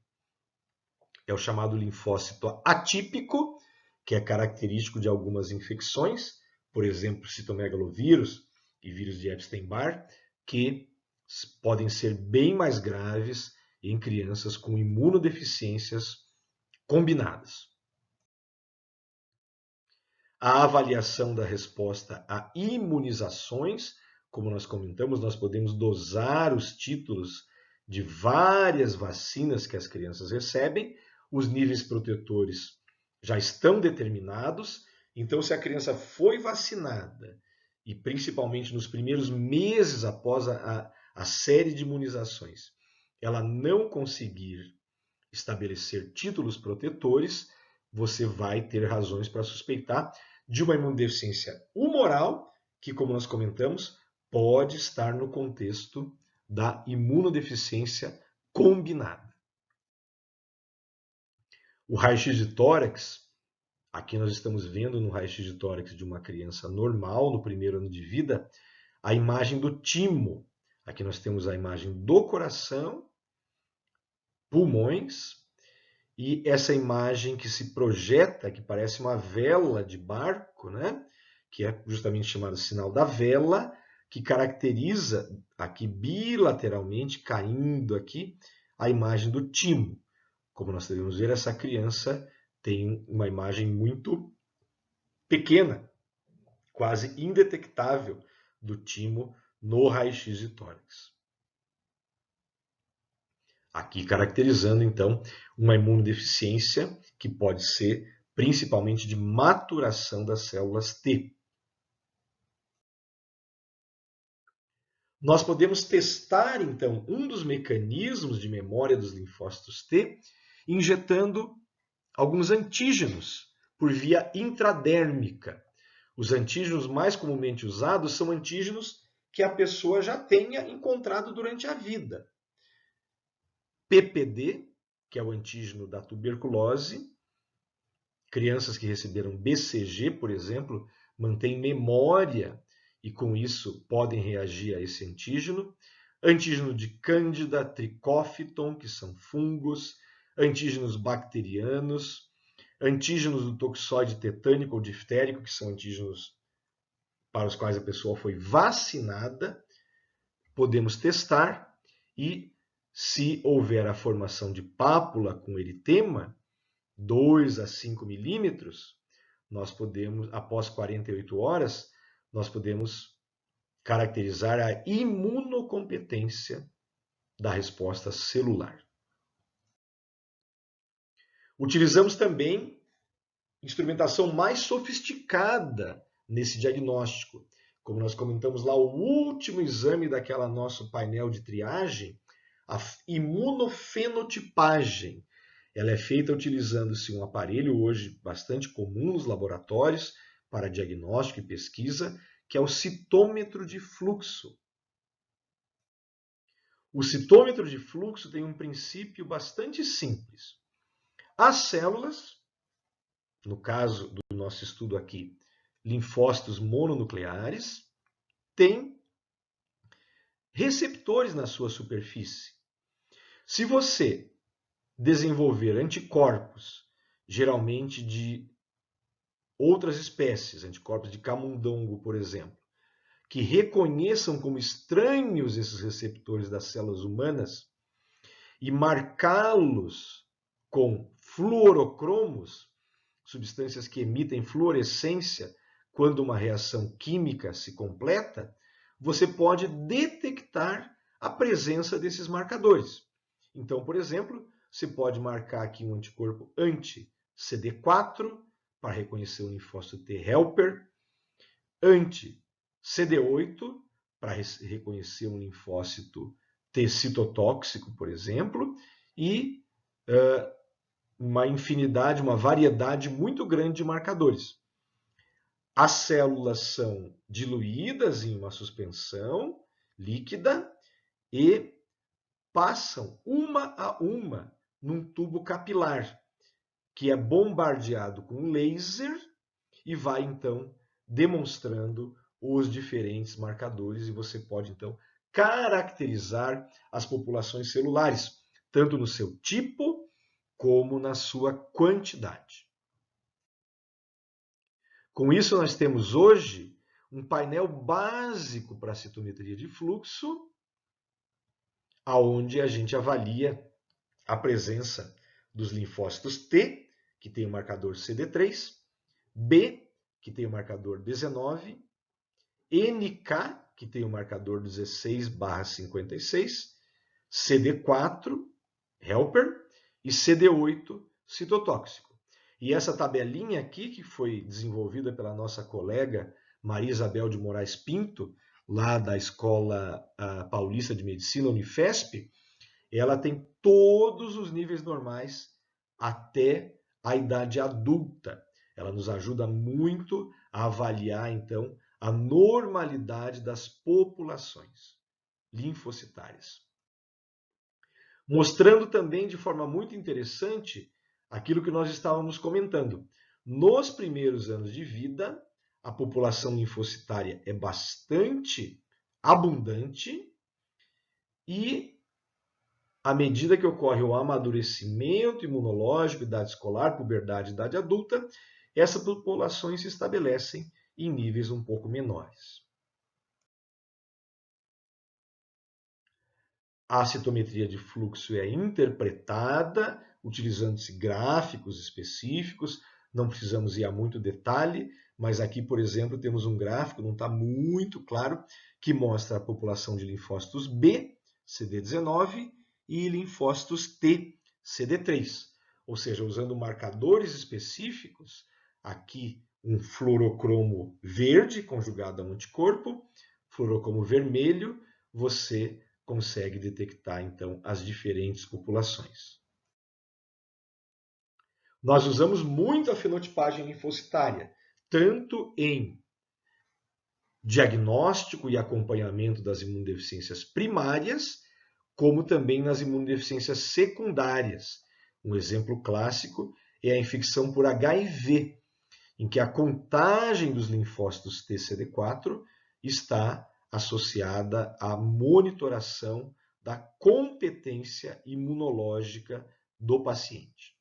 É o chamado linfócito atípico, que é característico de algumas infecções, por exemplo, citomegalovírus e vírus de Epstein-Barr, que podem ser bem mais graves em crianças com imunodeficiências combinadas. A avaliação da resposta a imunizações, como nós comentamos, nós podemos dosar os títulos de várias vacinas que as crianças recebem, os níveis protetores já estão determinados, então se a criança foi vacinada, e principalmente nos primeiros meses após a série de imunizações, ela não conseguir estabelecer títulos protetores, você vai ter razões para suspeitar de uma imunodeficiência humoral, que, como nós comentamos, pode estar no contexto da imunodeficiência combinada. O raio-x de tórax, aqui nós estamos vendo no raio-x de tórax de uma criança normal, no primeiro ano de vida, a imagem do timo. Aqui nós temos a imagem do coração, pulmões, e essa imagem que se projeta, que parece uma vela de barco, né? Que é justamente chamado sinal da vela, que caracteriza aqui bilateralmente, caindo aqui, a imagem do timo. Como nós devemos ver, essa criança tem uma imagem muito pequena, quase indetectável, do timo no raio-x de tórax. Aqui caracterizando, então, uma imunodeficiência que pode ser principalmente de maturação das células T. Nós podemos testar, então, um dos mecanismos de memória dos linfócitos T injetando alguns antígenos por via intradérmica. Os antígenos mais comumente usados são antígenos que a pessoa já tenha encontrado durante a vida. PPD, que é o antígeno da tuberculose. Crianças que receberam BCG, por exemplo, mantêm memória e com isso podem reagir a esse antígeno. Antígeno de Cândida, Tricófiton, que são fungos, antígenos bacterianos, antígenos do toxoide tetânico ou diftérico, que são antígenos para os quais a pessoa foi vacinada. Podemos testar e, se houver a formação de pápula com eritema, 2 a 5 milímetros, nós podemos, após 48 horas, nós podemos caracterizar a imunocompetência da resposta celular. Utilizamos também instrumentação mais sofisticada nesse diagnóstico. Como nós comentamos lá, o último exame daquela nosso painel de triagem, a imunofenotipagem. Ela é feita utilizando-se um aparelho hoje bastante comum nos laboratórios para diagnóstico e pesquisa, que é o citômetro de fluxo. O citômetro de fluxo tem um princípio bastante simples. As células, no caso do nosso estudo aqui, linfócitos mononucleares, têm receptores na sua superfície. Se você desenvolver anticorpos, geralmente de outras espécies, anticorpos de camundongo, por exemplo, que reconheçam como estranhos esses receptores das células humanas e marcá-los com fluorocromos, substâncias que emitem fluorescência quando uma reação química se completa, você pode detectar a presença desses marcadores. Então, por exemplo, você pode marcar aqui um anticorpo anti-CD4 para reconhecer o linfócito T helper, anti-CD8 para reconhecer um linfócito T citotóxico, por exemplo, e uma infinidade, uma variedade muito grande de marcadores. As células são diluídas em uma suspensão líquida e passam uma a uma num tubo capilar, que é bombardeado com laser e vai então demonstrando os diferentes marcadores e você pode então caracterizar as populações celulares, tanto no seu tipo como na sua quantidade. Com isso, nós temos hoje um painel básico para a citometria de fluxo, onde a gente avalia a presença dos linfócitos T, que tem o marcador CD3, B, que tem o marcador 19, NK, que tem o marcador 16/56, CD4, helper, e CD8, citotóxico. E essa tabelinha aqui, que foi desenvolvida pela nossa colega Maria Isabel de Moraes Pinto, lá da Escola Paulista de Medicina, Unifesp, ela tem todos os níveis normais até a idade adulta. Ela nos ajuda muito a avaliar, então, a normalidade das populações linfocitárias. Mostrando também de forma muito interessante aquilo que nós estávamos comentando. Nos primeiros anos de vida, a população linfocitária é bastante abundante e, à medida que ocorre o amadurecimento imunológico, idade escolar, puberdade, idade adulta, essas populações se estabelecem em níveis um pouco menores. A citometria de fluxo é interpretada utilizando-se gráficos específicos, não precisamos ir a muito detalhe, mas aqui, por exemplo, temos um gráfico, não está muito claro, que mostra a população de linfócitos B, CD19, e linfócitos T, CD3. Ou seja, usando marcadores específicos, aqui um fluorocromo verde conjugado a um anticorpo, fluorocromo vermelho, você consegue detectar, então, as diferentes populações. Nós usamos muito a fenotipagem linfocitária, tanto em diagnóstico e acompanhamento das imunodeficiências primárias, como também nas imunodeficiências secundárias. Um exemplo clássico é a infecção por HIV, em que a contagem dos linfócitos TCD4 está associada à monitoração da competência imunológica do paciente.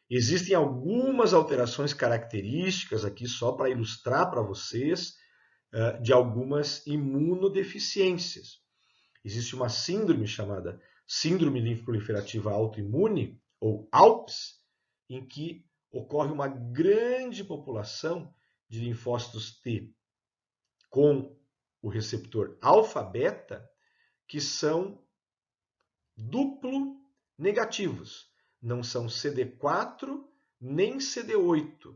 Existem algumas alterações características aqui, só para ilustrar para vocês, de algumas imunodeficiências. Existe uma síndrome chamada Síndrome Linfoproliferativa Autoimune, ou ALPS, em que ocorre uma grande população de linfócitos T com o receptor alfa-beta, que são duplo negativos. Não são CD4 nem CD8.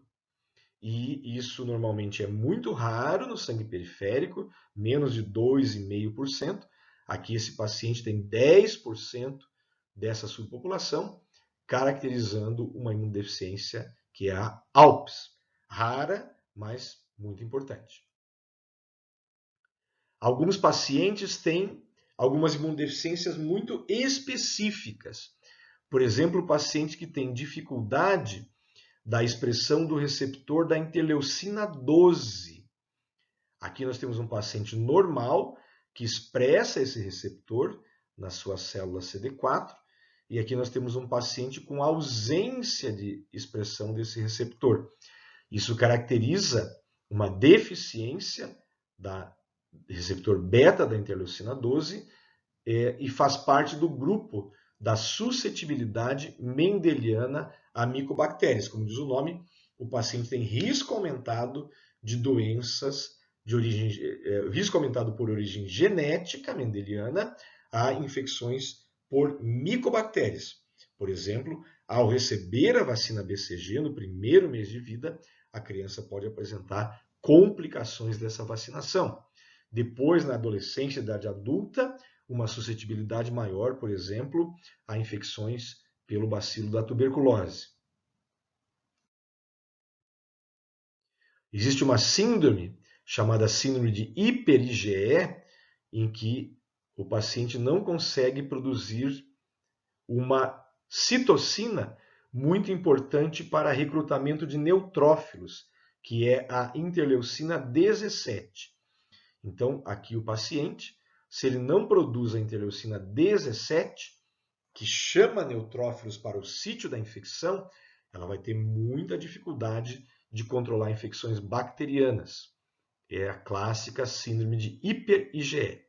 E isso normalmente é muito raro no sangue periférico, menos de 2,5%. Aqui esse paciente tem 10% dessa subpopulação, caracterizando uma imunodeficiência que é a ALPS. Rara, mas muito importante. Alguns pacientes têm algumas imunodeficiências muito específicas. Por exemplo, o paciente que tem dificuldade da expressão do receptor da interleucina 12. Aqui nós temos um paciente normal que expressa esse receptor na sua célula CD4, e aqui nós temos um paciente com ausência de expressão desse receptor. Isso caracteriza uma deficiência do receptor beta da interleucina 12 e faz parte do grupo da suscetibilidade mendeliana a micobactérias. Como diz o nome, o paciente tem risco aumentado de doenças de origem, risco aumentado por origem genética mendeliana a infecções por micobactérias. Por exemplo, ao receber a vacina BCG no primeiro mês de vida, a criança pode apresentar complicações dessa vacinação. Depois, na adolescência e idade adulta, uma suscetibilidade maior, por exemplo, a infecções pelo bacilo da tuberculose. Existe uma síndrome chamada síndrome de hiper-IgE, em que o paciente não consegue produzir uma citocina muito importante para recrutamento de neutrófilos, que é a interleucina 17. Então, aqui o paciente, se ele não produz a interleucina 17, que chama neutrófilos para o sítio da infecção, ela vai ter muita dificuldade de controlar infecções bacterianas. É a clássica síndrome de hiper-IgE.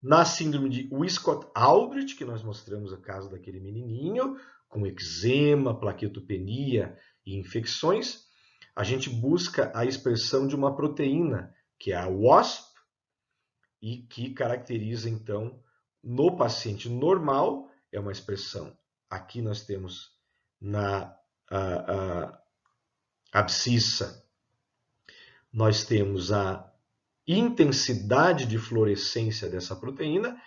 Na síndrome de Wiskott-Aldrich, que nós mostramos o caso daquele menininho, com eczema, plaquetopenia e infecções, a gente busca a expressão de uma proteína, que é a WASP, e que caracteriza, então, no paciente normal, é uma expressão. Aqui nós temos na abscissa, nós temos a intensidade de fluorescência dessa proteína,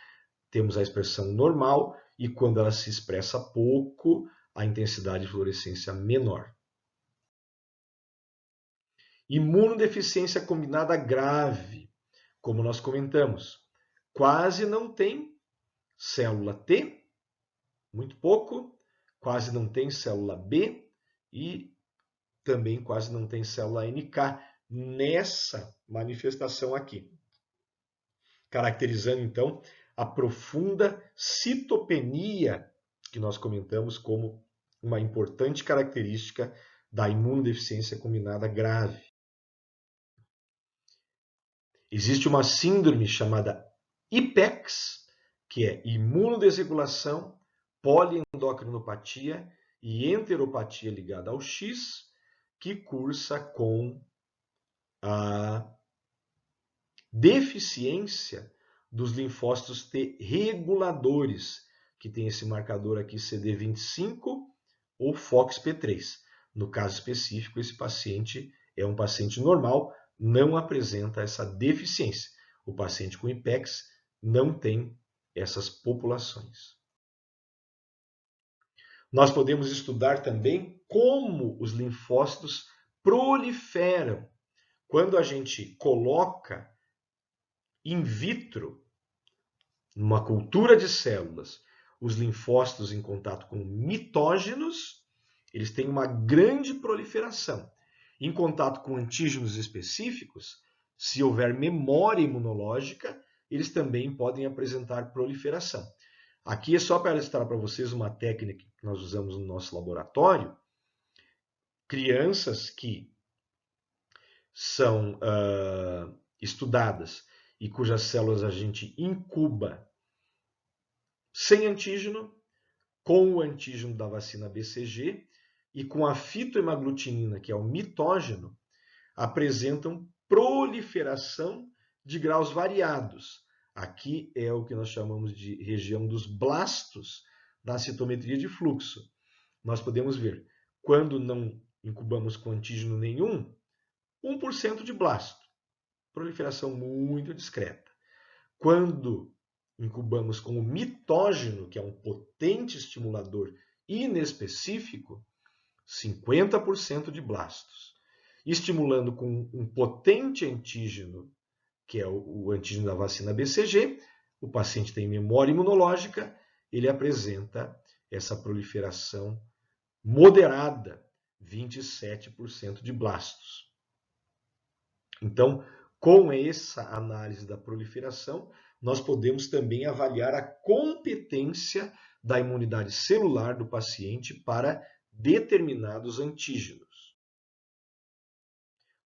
temos a expressão normal, e quando ela se expressa pouco, a intensidade de fluorescência menor. Imunodeficiência combinada grave, como nós comentamos, quase não tem célula T, muito pouco, quase não tem célula B e também quase não tem célula NK nessa manifestação aqui, caracterizando então a profunda citopenia que nós comentamos como uma importante característica da imunodeficiência combinada grave. Existe uma síndrome chamada IPEX, que é imunodesregulação, poliendocrinopatia e enteropatia ligada ao X, que cursa com a deficiência dos linfócitos T reguladores, que tem esse marcador aqui CD25 ou FOXP3. No caso específico, esse paciente é um paciente normal, não apresenta essa deficiência. O paciente com IPEX não tem essas populações. Nós podemos estudar também como os linfócitos proliferam. Quando a gente coloca in vitro, numa cultura de células, os linfócitos em contato com mitógenos, eles têm uma grande proliferação. Em contato com antígenos específicos, se houver memória imunológica, eles também podem apresentar proliferação. Aqui é só para ilustrar para vocês uma técnica que nós usamos no nosso laboratório. Crianças que são estudadas e cujas células a gente incuba sem antígeno, com o antígeno da vacina BCG e com a fitohemaglutinina, que é o mitógeno, apresentam proliferação de graus variados. Aqui é o que nós chamamos de região dos blastos da citometria de fluxo. Nós podemos ver, quando não incubamos com antígeno nenhum, 1% de blasto, proliferação muito discreta. Quando incubamos com o mitógeno, que é um potente estimulador inespecífico, 50% de blastos. Estimulando com um potente antígeno, que é o antígeno da vacina BCG, o paciente tem memória imunológica, ele apresenta essa proliferação moderada, 27% de blastos. Então, com essa análise da proliferação, nós podemos também avaliar a competência da imunidade celular do paciente para determinados antígenos.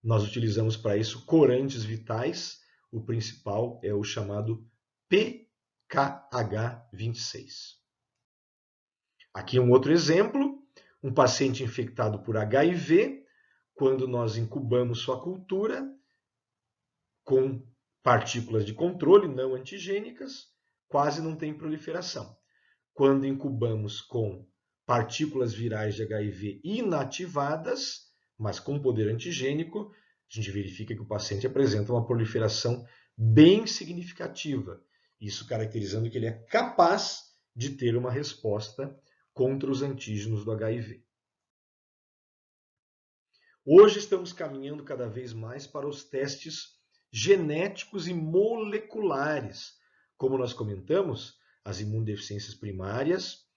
Nós utilizamos para isso corantes vitais, o principal é o chamado PKH26. Aqui um outro exemplo, um paciente infectado por HIV, quando nós incubamos sua cultura com partículas de controle não antigênicas, quase não tem proliferação. Quando incubamos com partículas virais de HIV inativadas, mas com poder antigênico, a gente verifica que o paciente apresenta uma proliferação bem significativa, isso caracterizando que ele é capaz de ter uma resposta contra os antígenos do HIV. Hoje estamos caminhando cada vez mais para os testes genéticos e moleculares. Como nós comentamos, as imunodeficiências primárias,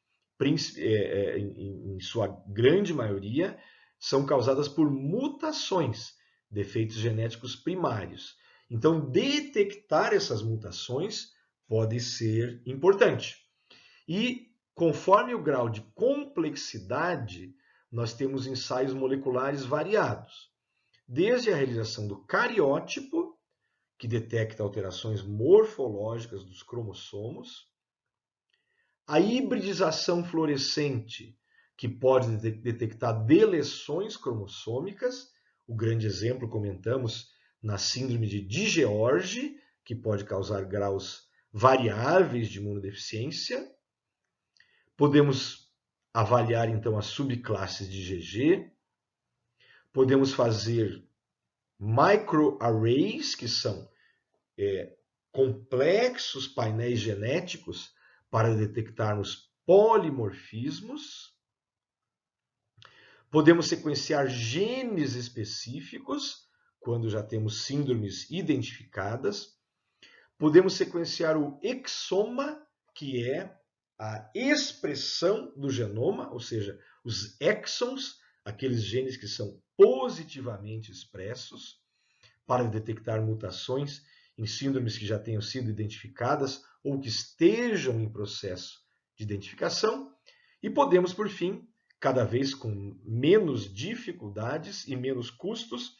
em sua grande maioria, são causadas por mutações, defeitos genéticos primários. Então, detectar essas mutações pode ser importante. E, conforme o grau de complexidade, nós temos ensaios moleculares variados. Desde a realização do cariótipo, que detecta alterações morfológicas dos cromossomos, a hibridização fluorescente, que pode detectar deleções cromossômicas, o grande exemplo comentamos na síndrome de George, que pode causar graus variáveis de imunodeficiência. Podemos avaliar então as subclasses de GG, podemos fazer microarrays, que são complexos painéis genéticos para detectarmos polimorfismos. Podemos sequenciar genes específicos, quando já temos síndromes identificadas. Podemos sequenciar o exoma, que é a expressão do genoma, ou seja, os exons, aqueles genes que são positivamente expressos, para detectar mutações em síndromes que já tenham sido identificadas ou que estejam em processo de identificação. E podemos, por fim, cada vez com menos dificuldades e menos custos,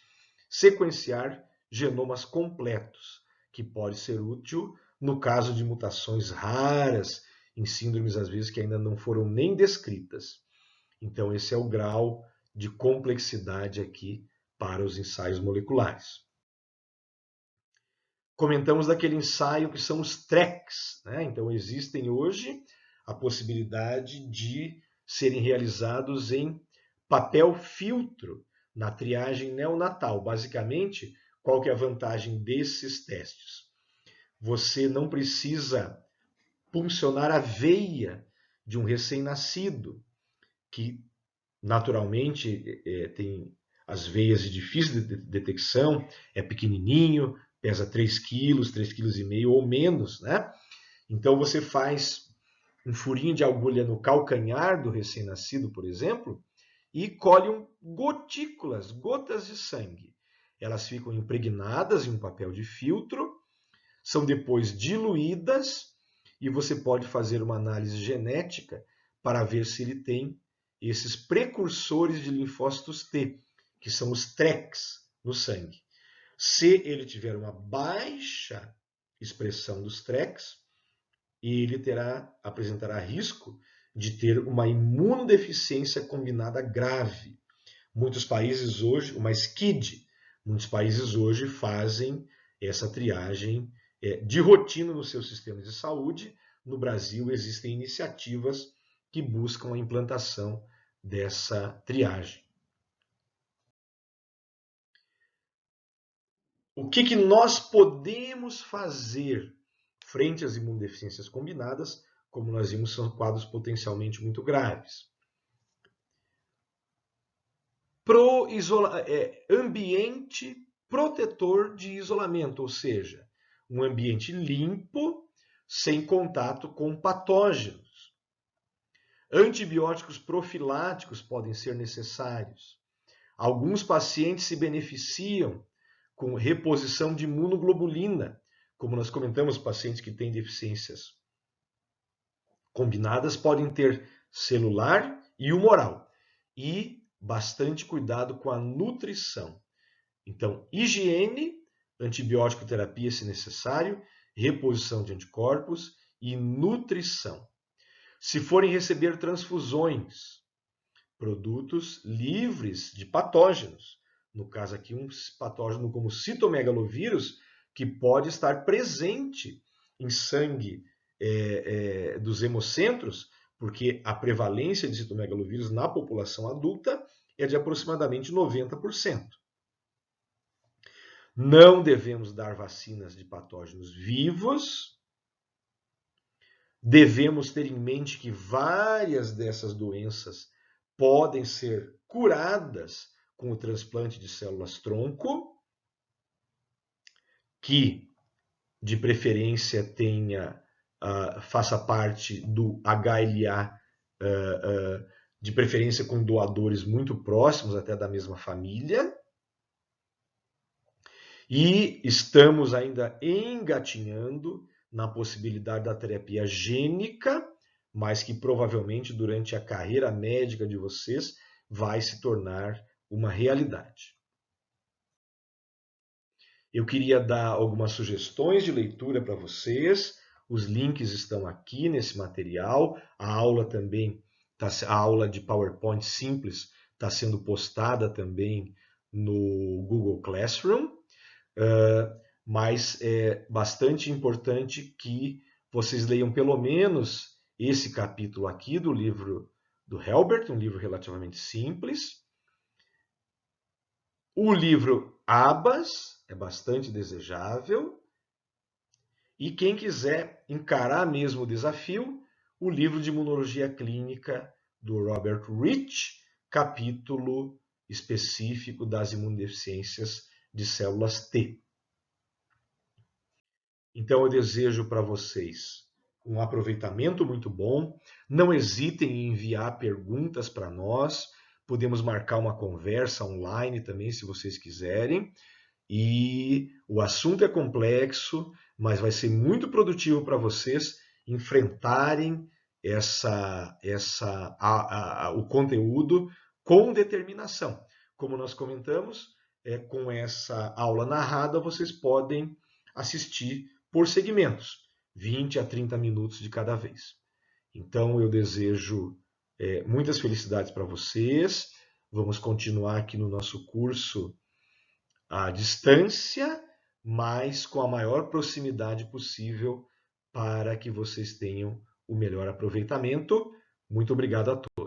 sequenciar genomas completos, que pode ser útil no caso de mutações raras, em síndromes às vezes que ainda não foram nem descritas. Então esse é o grau de complexidade aqui para os ensaios moleculares. Comentamos daquele ensaio que são os TRECs, né? Então existem hoje a possibilidade de serem realizados em papel filtro na triagem neonatal. Basicamente, qual que é a vantagem desses testes? Você não precisa puncionar a veia de um recém-nascido, que naturalmente tem as veias de difícil detecção, é pequenininho, pesa 3 quilos, 3,5 kg ou menos, né? Então você faz um furinho de agulha no calcanhar do recém-nascido, por exemplo, e colhe gotículas, gotas de sangue. Elas ficam impregnadas em um papel de filtro, são depois diluídas e você pode fazer uma análise genética para ver se ele tem esses precursores de linfócitos T, que são os TRECs no sangue. Se ele tiver uma baixa expressão dos TRECs, ele apresentará risco de ter uma imunodeficiência combinada grave. Muitos países hoje, uma SCID, muitos países hoje fazem essa triagem de rotina no seu sistema de saúde. No Brasil existem iniciativas que buscam a implantação dessa triagem. O que nós podemos fazer frente às imunodeficiências combinadas? Como nós vimos, são quadros potencialmente muito graves. Ambiente protetor de isolamento, ou seja, um ambiente limpo, sem contato com patógenos. Antibióticos profiláticos podem ser necessários. Alguns pacientes se beneficiam com reposição de imunoglobulina, como nós comentamos, pacientes que têm deficiências combinadas podem ter celular e humoral. E bastante cuidado com a nutrição. Então, higiene, antibiótico terapia se necessário, reposição de anticorpos e nutrição. Se forem receber transfusões, produtos livres de patógenos. No caso aqui, um patógeno como citomegalovírus, que pode estar presente em sangue dos hemocentros, porque a prevalência de citomegalovírus na população adulta é de aproximadamente 90%. Não devemos dar vacinas de patógenos vivos. Devemos ter em mente que várias dessas doenças podem ser curadas com o transplante de células-tronco, que de preferência faça parte do HLA, de preferência com doadores muito próximos, até da mesma família. E estamos ainda engatinhando na possibilidade da terapia gênica, mas que provavelmente durante a carreira médica de vocês vai se tornar uma realidade. Eu queria dar algumas sugestões de leitura para vocês. Os links estão aqui nesse material. A aula também, a aula de PowerPoint simples está sendo postada também no Google Classroom. Mas é bastante importante que vocês leiam pelo menos esse capítulo aqui do livro do Helbert, um livro relativamente simples. O livro Abas é bastante desejável. E quem quiser encarar mesmo o desafio, o livro de Imunologia Clínica do Robert Rich, capítulo específico das imunodeficiências de células T. Então eu desejo para vocês um aproveitamento muito bom. Não hesitem em enviar perguntas para nós. Podemos marcar uma conversa online também, se vocês quiserem. E o assunto é complexo, mas vai ser muito produtivo para vocês enfrentarem o conteúdo com determinação. Como nós comentamos, com essa aula narrada, vocês podem assistir por segmentos, 20 a 30 minutos de cada vez. Então, eu desejo muitas felicidades para vocês. Vamos continuar aqui no nosso curso à distância, mas com a maior proximidade possível para que vocês tenham o melhor aproveitamento. Muito obrigado a todos.